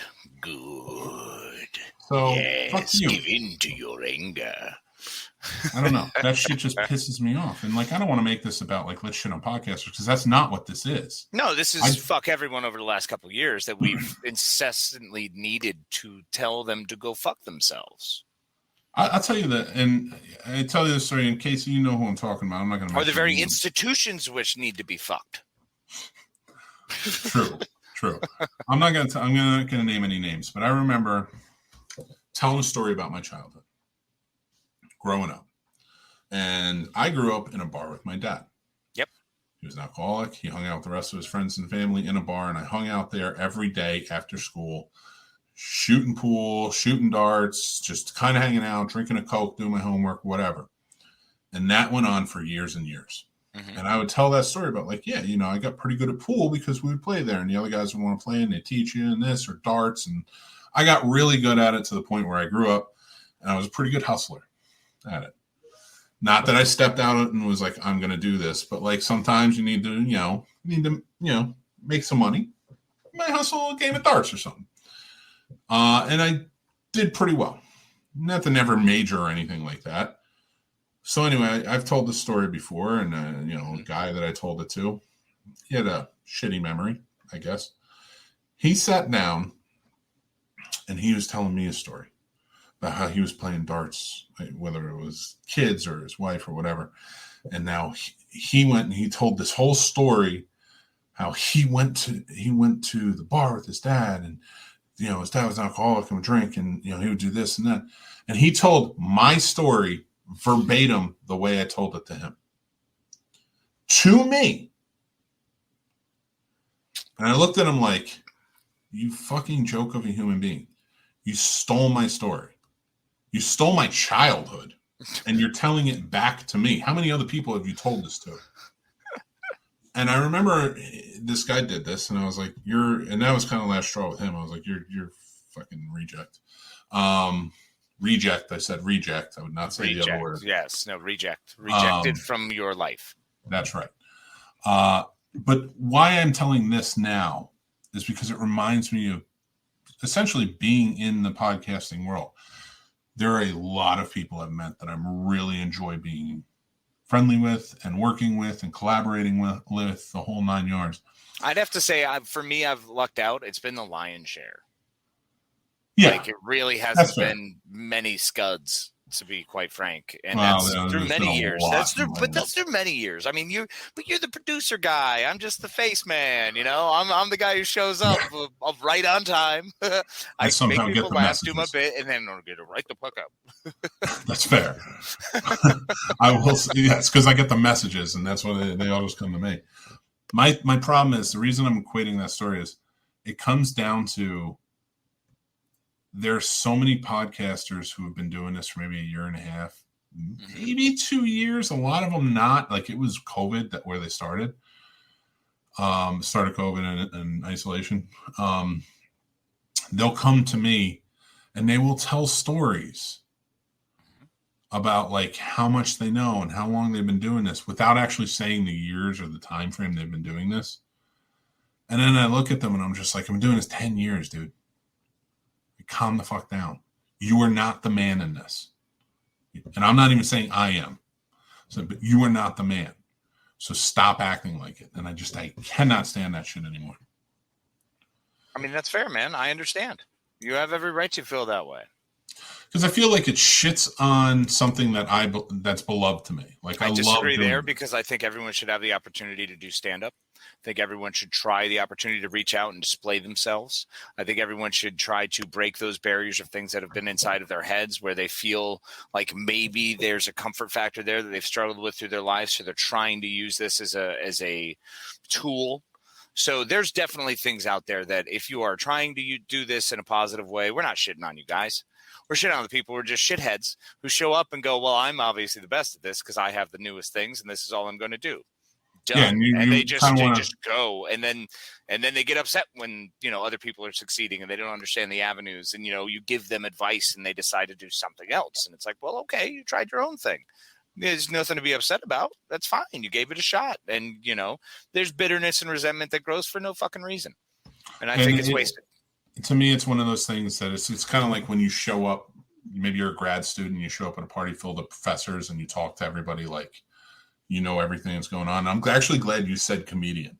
So, yes, fuck you. give in to your anger. I don't know. That shit just pisses me off. And, like, I don't want to make this about, like, let's shit on podcasters, because that's not what this is. No, this is fuck everyone over the last couple of years that we've incessantly needed to tell them to go fuck themselves. I'll tell you that, and I tell you this story in case you know who I'm talking about. I'm not going to. Or the very institutions which need to be fucked. True. I'm not going to name any names, but I remember telling a story about my childhood, growing up, and I grew up in a bar with my dad. Yep. He was an alcoholic. He hung out with the rest of his friends and family in a bar, and I hung out there every day after school. Shooting pool, shooting darts, just kind of hanging out, drinking a Coke, doing my homework, whatever. And that went on for years and years. Mm-hmm. And I would tell that story about like, yeah, you know, I got pretty good at pool because we would play there and the other guys would want to play and they teach you and this or darts. And I got really good at it to the point where I grew up and I was a pretty good hustler at it. Not that I stepped out and was like, I'm going to do this, but like sometimes you need to, make some money. You might hustle a game of darts or something. And I did pretty well. Nothing ever major or anything like that. So anyway, I've told this story before, and a guy that I told it to, he had a shitty memory, I guess. He sat down, and he was telling me a story about how he was playing darts, whether it was kids or his wife or whatever. And now he went and he told this whole story, how he went to the bar with his dad, and his dad was an alcoholic and would drink, and he would do this and that. And he told my story verbatim the way I told it to him. To me. And I looked at him like, you fucking joke of a human being. You stole my story. You stole my childhood. And you're telling it back to me. How many other people have you told this to? And I remember this guy did this, and I was like, and that was kind of last straw with him. I was like, you're fucking reject. Reject. I said reject. I would not say the other word. Yes. No, reject. Rejected from your life. That's right. But why I'm telling this now is because it reminds me of essentially being in the podcasting world. There are a lot of people I've met that I'm really enjoy being friendly with and working with and collaborating with the whole 9 yards. I'd have to say, for me, I've lucked out. It's been the lion's share. Yeah. Like, it really hasn't been many scuds, to be quite frank. And that's through many years. That's through many years. I mean, you're the producer guy. I'm just the face man. I'm the guy who shows up right on time. I make people laugh, do my bit, and then I'm going to right the fuck up. That's fair. I will say, yes, because I get the messages, and that's why they always come to me. My problem is, the reason I'm equating that story is it comes down to there's so many podcasters who have been doing this for maybe a year and a half, maybe 2 years. A lot of them not. Like, it was COVID where they started. Started COVID and isolation. They'll come to me and they will tell stories about like how much they know and how long they've been doing this without actually saying the years or the time frame they've been doing this. And then I look at them and I'm just like, I'm doing this 10 years, dude. Calm the fuck down. You are not the man in this. And I'm not even saying I am. But you are not the man. So stop acting like it. And I cannot stand that shit anymore. I mean, that's fair, man. I understand. You have every right to feel that way. Because I feel like it shits on something that's beloved to me. Like, I disagree love there because I think everyone should have the opportunity to do stand-up. I think everyone should try the opportunity to reach out and display themselves. I think everyone should try to break those barriers of things that have been inside of their heads where they feel like maybe there's a comfort factor there that they've struggled with through their lives. So they're trying to use this as a tool. So there's definitely things out there that if you are trying to do this in a positive way, we're not shitting on you guys. We're shitting on the people who are just shitheads who show up and go, well, I'm obviously the best at this because I have the newest things and this is all I'm going to do. Done. Yeah, and they just go, and then they get upset when other people are succeeding and they don't understand the avenues, and you give them advice and they decide to do something else, and it's like, well, okay, you tried your own thing. There's nothing to be upset about. That's fine. You gave it a shot, and there's bitterness and resentment that grows for no fucking reason, and I think it's wasted. To me, it's one of those things that it's kind of like when you show up. Maybe you're a grad student, you show up at a party filled with professors, and you talk to everybody like. Everything that's going on. I'm actually glad you said comedian,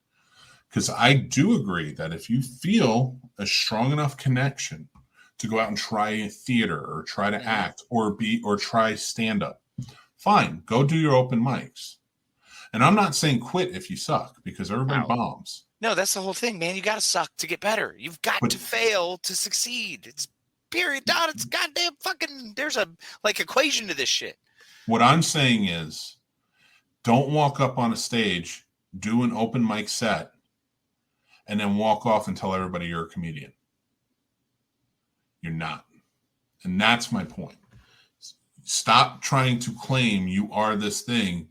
because I do agree that if you feel a strong enough connection to go out and try theater or try to act or try stand-up, fine, go do your open mics. And I'm not saying quit if you suck, because everybody bombs. No, that's the whole thing, man. You got to suck to get better. You've got to fail to succeed. It's period. Dot. It's goddamn fucking. There's a equation to this shit. What I'm saying is, don't walk up on a stage, do an open mic set, and then walk off and tell everybody you're a comedian. You're not. And that's my point. Stop trying to claim you are this thing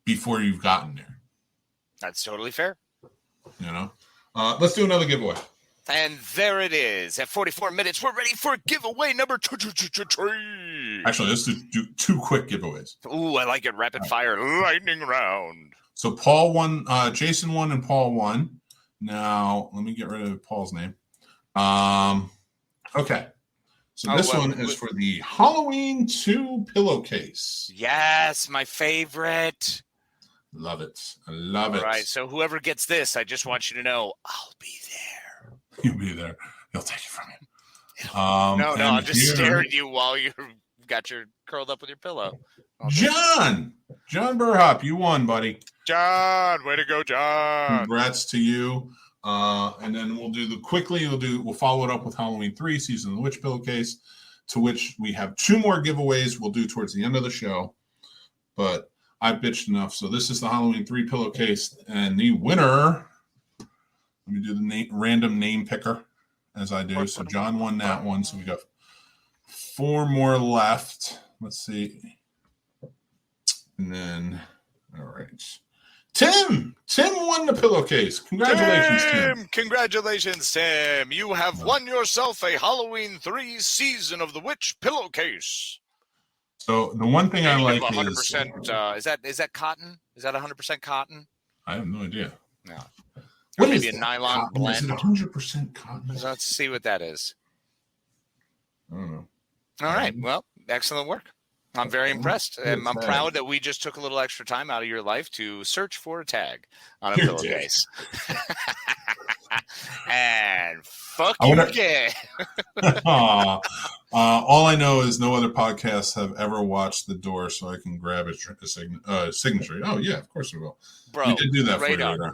before you've gotten there. That's totally fair. Let's do another giveaway. And there it is. At 44 minutes, we're ready for giveaway number 2. Actually, let's do 2 quick giveaways. Ooh, I like it. Rapid fire lightning round. So Paul won, Jason won, and Paul won. Now, let me get rid of Paul's name. Okay. So this one is for the Halloween 2 pillowcase. Yes, my favorite. Love it. I love it. All right. So whoever gets this, I just want you to know, I'll be there. You'll be there. He'll take it from you. No, I'm just staring at you while you've got your curled up with your pillow. John Burhop, you won, buddy. John, way to go, John. Congrats to you. And then we'll follow it up with Halloween 3, Season of the Witch Pillowcase, to which we have 2 more giveaways we'll do towards the end of the show. But I bitched enough. So this is the Halloween 3 pillowcase, and the winner, let me do the random name picker as I do. So John won that one. So we got 4 more left. Let's see. And then, all right. Tim won the pillowcase. Congratulations, Tim. Congratulations, Tim. You have won yourself a Halloween 3 Season of the Witch pillowcase. So the one thing I like 100%, is that cotton? Is that 100% cotton? I have no idea. No. What maybe is a nylon cotton? blend? Is it 100% cotton? Let's see what that is. I don't know. All right. Well, excellent work. I'm very impressed. And I'm proud that we just took a little extra time out of your life to search for a tag on a pillowcase. And fuck you again. All I know is no other podcasts have ever watched The Door, so I can grab a signature. Oh, yeah, of course we will. Bro, we did do that for you.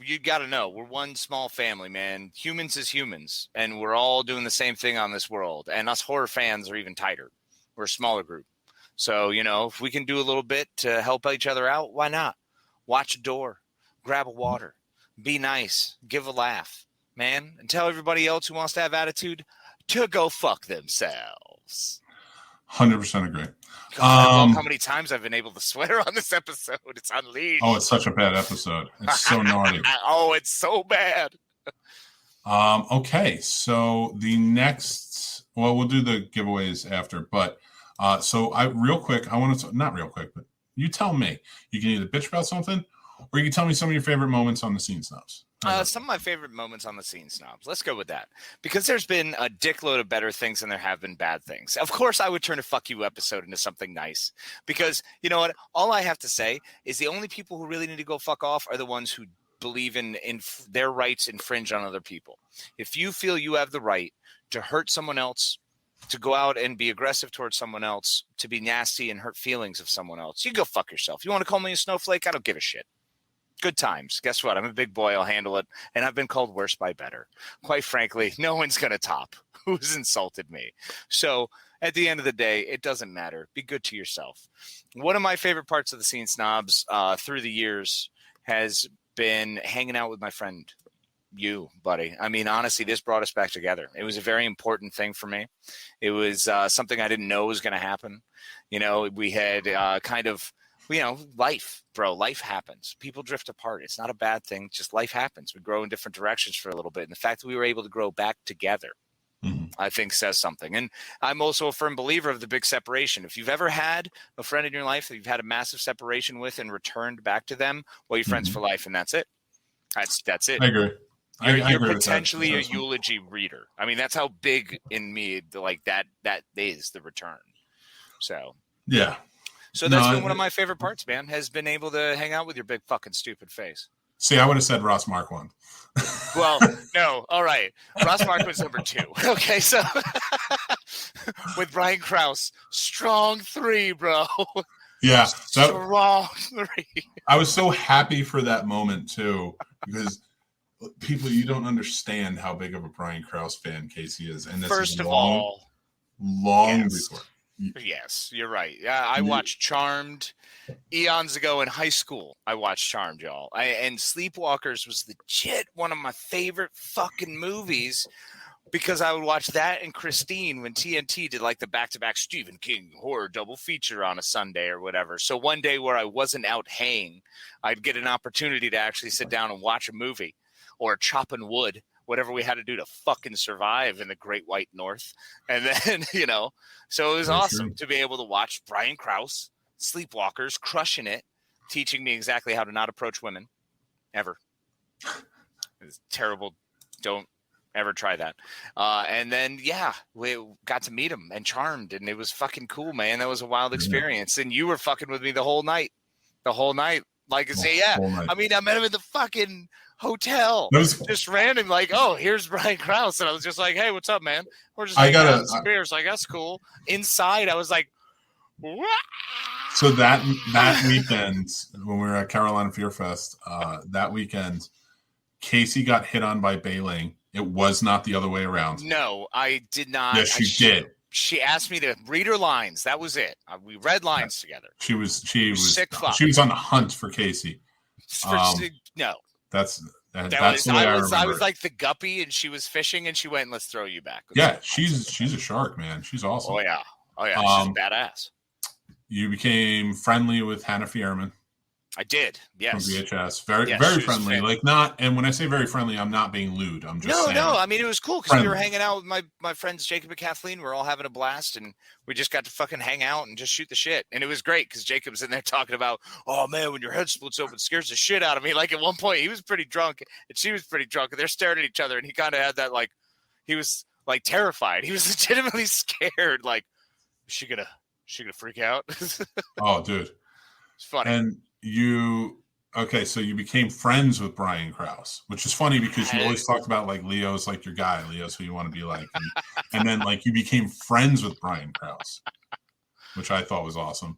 You got to know, we're one small family, man. Humans is humans, and we're all doing the same thing on this world. And us horror fans are even tighter. We're a smaller group. So, if we can do a little bit to help each other out, why not? Watch a door, grab a water, be nice, give a laugh, man, and tell everybody else who wants to have attitude to go fuck themselves. 100% agree. God, I love how many times I've been able to swear on this episode. It's unleashed. Oh, it's such a bad episode. It's so naughty. Oh, it's so bad. Okay, so the next, we'll do the giveaways after, but so real quick, I want to, not real quick, but you tell me. You can either bitch about something, or you can tell me some of your favorite moments on the Scene Snobs. Some of my favorite moments on the Scene Snobs. Let's go with that. Because there's been a dickload of better things than there have been bad things. Of course, I would turn a fuck you episode into something nice. Because, you know what? All I have to say is the only people who really need to go fuck off are the ones who believe in their rights infringe on other people. If you feel you have the right to hurt someone else, to go out and be aggressive towards someone else, to be nasty and hurt feelings of someone else, you go fuck yourself. You want to call me a snowflake? I don't give a shit. Good times. Guess what? I'm a big boy. I'll handle it. And I've been called worse by better. Quite frankly, no one's going to top who's insulted me. So at the end of the day, it doesn't matter. Be good to yourself. One of my favorite parts of the Scene Snobs through the years has been hanging out with my friend, you, buddy. I mean, honestly, this brought us back together. It was a very important thing for me. It was something I didn't know was going to happen. We had life, bro. Life happens. People drift apart. It's not a bad thing. Just life happens. We grow in different directions for a little bit. And the fact that we were able to grow back together, I think says something. And I'm also a firm believer of the big separation. If you've ever had a friend in your life that you've had a massive separation with and returned back to them, well, you're friends for life, and that's it. That's it. I agree. You're potentially a eulogy reader. I mean, that's how big in me, like that is the return. So, yeah. So that's been one of my favorite parts, man, has been able to hang out with your big fucking stupid face. See, I would have said Ross Marquand. Well, no. All right. Ross Marquand's number 2. Okay, so with Brian Krause, strong 3, bro. Yeah. Strong 3. I was so happy for that moment, too, because people, you don't understand how big of a Brian Krause fan Casey is. And this First is of all, before. Yes, you're right. Yeah, I watched Charmed eons ago in high school. I watched Charmed, y'all. And Sleepwalkers was legit one of my favorite fucking movies because I would watch that and Christine when TNT did like the back-to-back Stephen King horror double feature on a Sunday or whatever. So one day where I wasn't out haying, I'd get an opportunity to actually sit down and watch a movie or chopping wood, whatever we had to do to fucking survive in the Great White North. And then, so it was awesome to be able to watch Brian Krause, Sleepwalkers, crushing it, teaching me exactly how to not approach women ever. It's terrible. Don't ever try that. And then, we got to meet him and Charmed, and it was fucking cool, man. That was a wild experience. And you were fucking with me the whole night. Like I say, I mean, I met him in the fucking hotel, just random, like, oh, here's Brian Krause, and I was just like, hey, what's up, man? We're just having some beers. Like, that's cool. Inside, I was like, what? So that weekend when we were at Carolina Fear Fest, that weekend, Casey got hit on by Bailing. It was not the other way around. No, I did not. Yes, you did. She asked me to read her lines. That was it. We read lines together. She was sick fuck. She was on the hunt for Casey. No. That's the way I remember. I was like the guppy, and she was fishing, and she went, "Let's throw you back." Yeah, she's a shark, man. She's awesome. Oh yeah. She's badass. You became friendly with Hannah Fierman. I did, yes. From VHS. Very friendly. Like not, and when I say very friendly, I'm not being lewd. I'm just saying. No. I mean, it was cool because we were hanging out with my friends Jacob and Kathleen. We're all having a blast, and we just got to fucking hang out and just shoot the shit. And it was great because Jacob's in there talking about, oh man, when your head splits open, it scares the shit out of me. Like at one point, he was pretty drunk, and she was pretty drunk, and they're staring at each other, and he kind of had that like, he was like terrified. He was legitimately scared. Like, is she gonna freak out? Oh, dude, it's funny. And okay, so you became friends with Brian Krause, which is funny because you always talked about like Leo's like your guy, Leo's who you want to be like, and then like you became friends with Brian Krause, which I thought was awesome.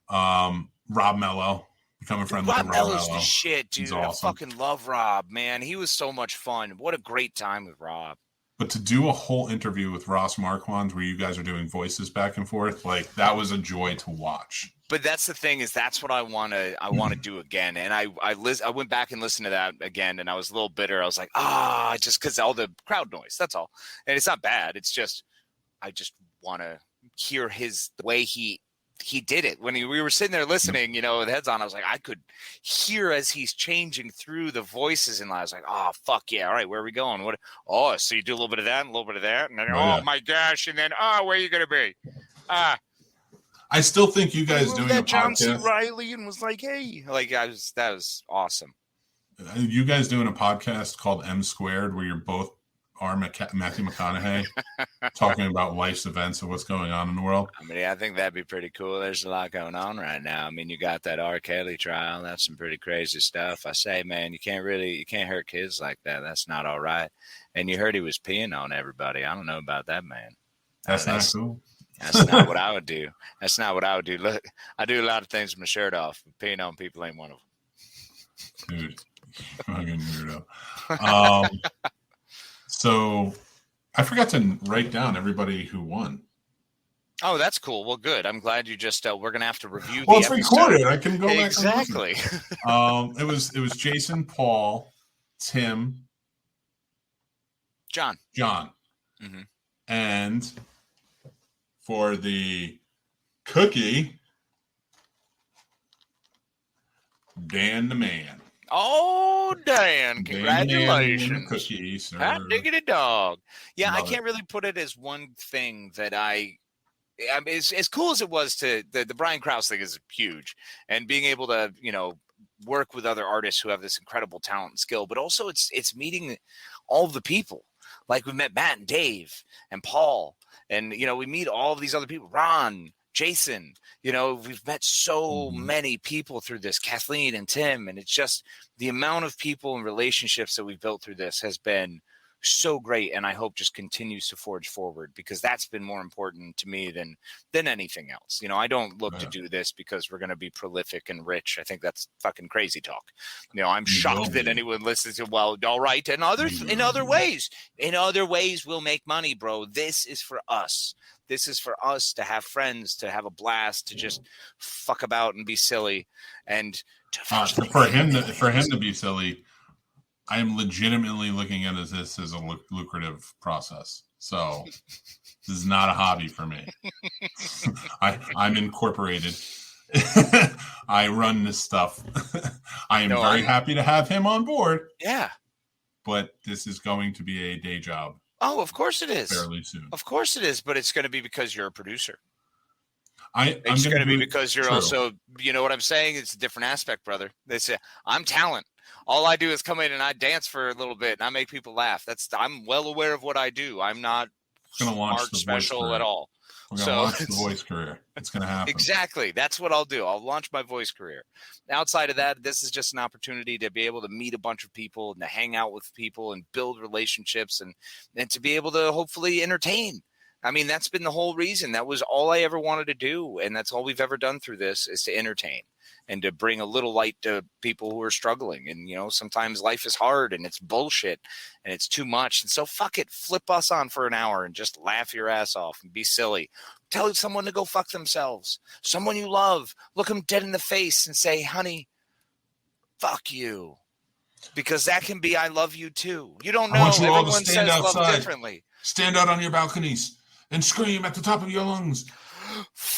Rob Mello, becoming friends with Rob Mello's Mello. The shit, dude. Awesome. I fucking love Rob, man. He was so much fun. What a great time with Rob. But to do a whole interview with Ross Marquand where you guys are doing voices back and forth, like that was a joy to watch. But that's the thing is that's what I want to do again. And I went back and listened to that again, and I was a little bitter. I was like, just because all the crowd noise, that's all. And it's not bad. It's just, I just want to hear the way he did it. When we were sitting there listening, you know, with heads on, I was like, I could hear as he's changing through the voices, and I was like, oh, fuck yeah. All right, where are we going? What? Oh, so you do a little bit of that and a little bit of that. And then, my gosh. And then, where are you going to be? I still think you guys doing a John C. podcast. Riley and was like, hey, like that was awesome. You guys doing a podcast called M Squared where you're both are Matthew McConaughey talking about life's events and what's going on in the world? I mean, I think that'd be pretty cool. There's a lot going on right now. I mean, you got that R. Kelly trial. That's some pretty crazy stuff. I say, man, you can't hurt kids like that. That's not all right. And you heard he was peeing on everybody. I don't know about that, man. That's not cool. That's not what I would do. That's not what I would do. Look, I do a lot of things with my shirt off. But peeing on people ain't one of them. Dude, fucking weirdo. So I forgot to write down everybody who won. Oh, that's cool. Well, good. I'm glad you just. We're gonna have to review. Well, it's recorded. I can go back. Exactly. It was Jason, Paul, Tim, John, mm-hmm. And for the cookie, Dan the Man. Oh, Dan! Congratulations, cookie, sir. Hot diggity dog. Yeah, Love I can't really put it as one thing that I mean, as cool as it was to the Brian Krause thing is huge, and being able to work with other artists who have this incredible talent and skill, but also it's meeting all of the people. Like we met Matt and Dave and Paul, and we meet all of these other people, Ron, Jason. We've met so many people through this, Kathleen and Tim, and it's just the amount of people and relationships that we've built through this has been so great, and I hope just continues to forge forward, because that's been more important to me than anything else. I don't look to do this because we're going to be prolific and rich. I think that's fucking crazy talk. I'm shocked that anyone listens to, well, all right, and in other ways we'll make money, bro. This is for us. This is for us to have friends, to have a blast, to just fuck about and be silly, and for him to be silly. I am legitimately looking at this as a lucrative process. So this is not a hobby for me. I'm incorporated. I run this stuff. I am very happy to have him on board. Yeah. But this is going to be a day job. Oh, of course it is. Fairly soon. Of course it is, but it's going to be because you're a producer. It's going to be because you're also, you know what I'm saying? It's a different aspect, brother. They say, I'm talent. All I do is come in and I dance for a little bit and I make people laugh. I'm well aware of what I do. I'm not smart special at all. We're going to launch the voice career. It's going to happen. Exactly. That's what I'll do. I'll launch my voice career. Outside of that, this is just an opportunity to be able to meet a bunch of people and to hang out with people and build relationships and to be able to hopefully entertain I mean, that's been the whole reason. That was all I ever wanted to do. And that's all we've ever done through this is to entertain and to bring a little light to people who are struggling. And, sometimes life is hard and it's bullshit and it's too much. And so fuck it. Flip us on for an hour and just laugh your ass off and be silly. Tell someone to go fuck themselves. Someone you love, look them dead in the face and say, honey, fuck you. Because that can be, I love you too. You don't know. I want you all to Everyone stand says love outside. differently. Stand out on your balconies and scream at the top of your lungs.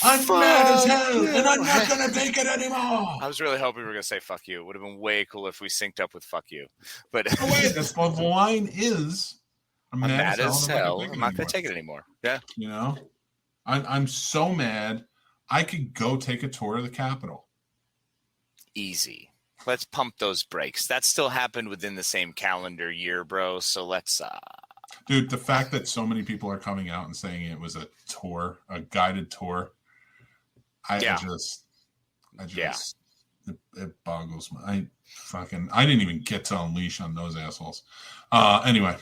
I'm mad as hell, and I'm not going to take it anymore. I was really hoping we were going to say fuck you. It would have been way cool if we synced up with fuck you. But no way, that's what the line is. I'm mad as hell. I'm not going to take it anymore. Yeah. I'm so mad. I could go take a tour of the Capitol. Easy. Let's pump those brakes. That still happened within the same calendar year, bro. So let's Dude, the fact that so many people are coming out and saying it was a tour, a guided tour, it boggles my. I didn't even get to unleash on those assholes. Anyway,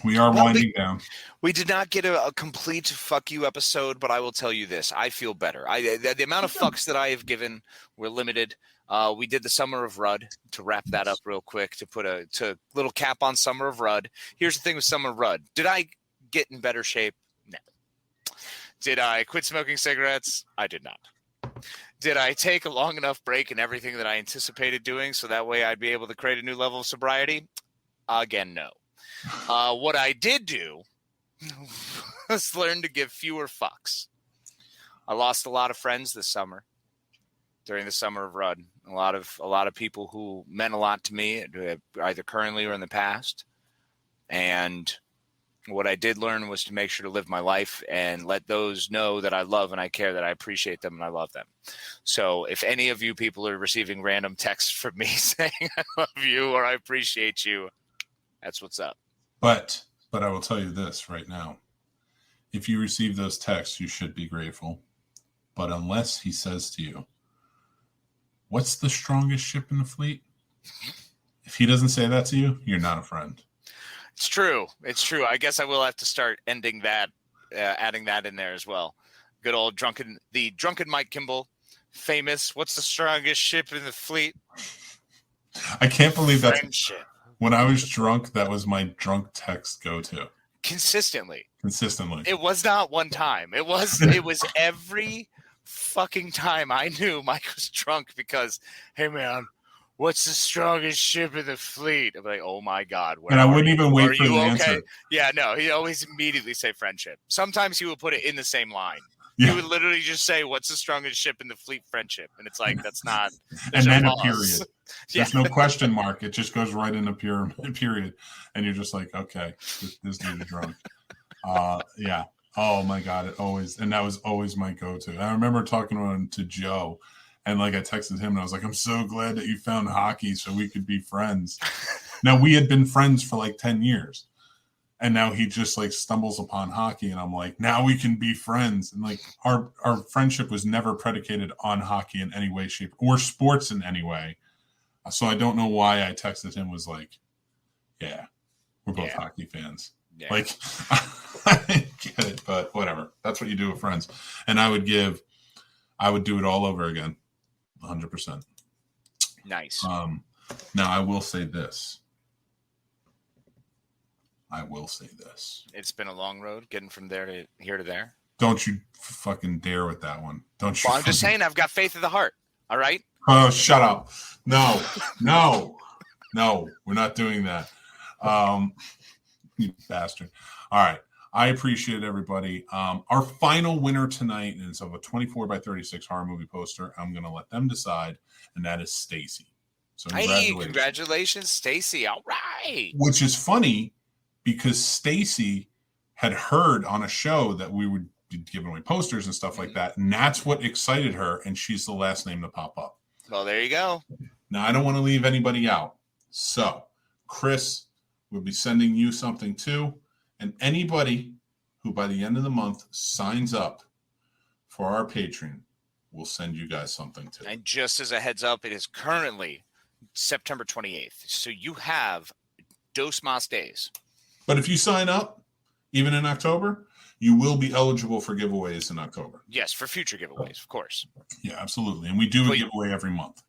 we are winding down. We did not get a complete fuck you episode, but I will tell you this: I feel better. The amount of fucks that I have given were limited. We did the Summer of Rudd to wrap that up real quick to put a little cap on Summer of Rudd. Here's the thing with Summer of Rudd. Did I get in better shape? No. Did I quit smoking cigarettes? I did not. Did I take a long enough break in everything that I anticipated doing so that way I'd be able to create a new level of sobriety? Again, no. What I did do was learn to give fewer fucks. I lost a lot of friends this summer. During the Summer of Rudd, a lot of people who meant a lot to me, either currently or in the past. And what I did learn was to make sure to live my life and let those know that I love and I care, that I appreciate them and I love them. So if any of you people are receiving random texts from me saying I love you or I appreciate you, that's what's up. But I will tell you this right now. If you receive those texts, you should be grateful. But unless he says to you, what's the strongest ship in the fleet? If he doesn't say that to you, you're not a friend. It's true. It's true. I guess I will have to start ending that, adding that in there as well. Good old drunken Mike Kimball, famous. What's the strongest ship in the fleet? I can't believe that. Friendship. When I was drunk, that was my drunk text go-to. Consistently. It was not one time. It was every fucking time I knew Mike was drunk because, hey man, what's the strongest ship in the fleet? I'm like, oh my God. And I wouldn't even wait for the answer. Yeah, no, he'd always immediately say friendship. Sometimes he would put it in the same line. Yeah. He would literally just say, what's the strongest ship in the fleet? Friendship. And it's like, that's not. And then a period. There's no question mark. It just goes right in a period. And you're just like, okay, this dude is drunk. Yeah. Oh my God. That was always my go-to. I remember talking to Joe and I texted him and I was like, I'm so glad that you found hockey so we could be friends. Now we had been friends for 10 years and now he just stumbles upon hockey and I'm like, now we can be friends. And our friendship was never predicated on hockey in any way, shape or sports in any way. So I don't know why I texted him was yeah, we're both hockey fans. Yeah. I didn't get it, but whatever. That's what you do with friends. And I would do it all over again. 100%. Nice. Now I will say this. It's been a long road getting from there to here to there. Don't you fucking dare with that one. Don't you? Well, I'm just saying I've got faith of the heart. All right. Oh, shut up. No, we're not doing that. You bastard. All right. I appreciate everybody. Our final winner tonight is of a 24 by 36 horror movie poster. I'm going to let them decide, and that is Stacy. So congratulations, Stacy. All right. Which is funny because Stacy had heard on a show that we would be giving away posters and stuff like that, and that's what excited her, and she's the last name to pop up. Well, there you go. Now, I don't want to leave anybody out. So, Chris will be sending you something too. And anybody who by the end of the month signs up for our Patreon will send you guys something too. And just as a heads up, it is currently September 28th. So you have 2 más days. But if you sign up, even in October, you will be eligible for giveaways in October. Yes, for future giveaways, of course. Yeah, absolutely. And we do a giveaway every month.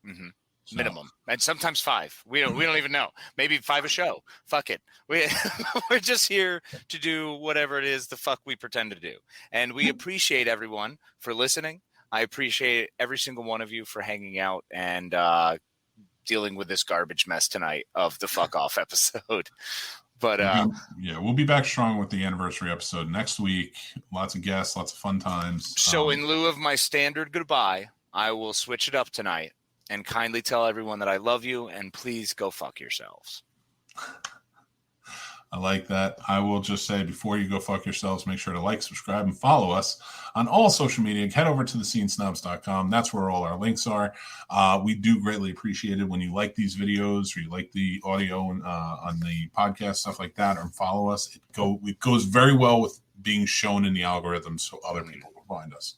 Mm-hmm. So. Minimum, and sometimes 5. We don't even know. Maybe 5 a show. Fuck it. We're just here to do whatever it is the fuck we pretend to do. And we appreciate everyone for listening. I appreciate every single one of you for hanging out and dealing with this garbage mess tonight of the fuck off episode. But we'll be back strong with the anniversary episode next week. Lots of guests, lots of fun times. So in lieu of my standard goodbye, I will switch it up tonight and kindly tell everyone that I love you and please go fuck yourselves. I like that. I will just say before you go fuck yourselves, make sure to like, subscribe, and follow us on all social media. Head over to thescenesnobs.com. That's where all our links are. We do greatly appreciate it when you like these videos or you like the audio and, on the podcast, stuff like that, or follow us. It goes very well with being shown in the algorithm so other people will find us.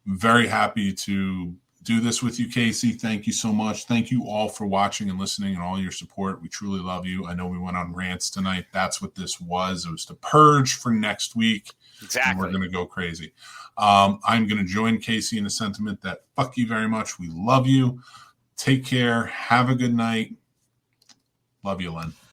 Very happy to do this with you, Casey. Thank you so much. Thank you all for watching and listening and all your support. We truly love you. I know we went on rants tonight. That's what this was. It was the Purge for next week. Exactly. And we're going to go crazy. I'm going to join Casey in the sentiment that fuck you very much. We love you. Take care. Have a good night. Love you, Len.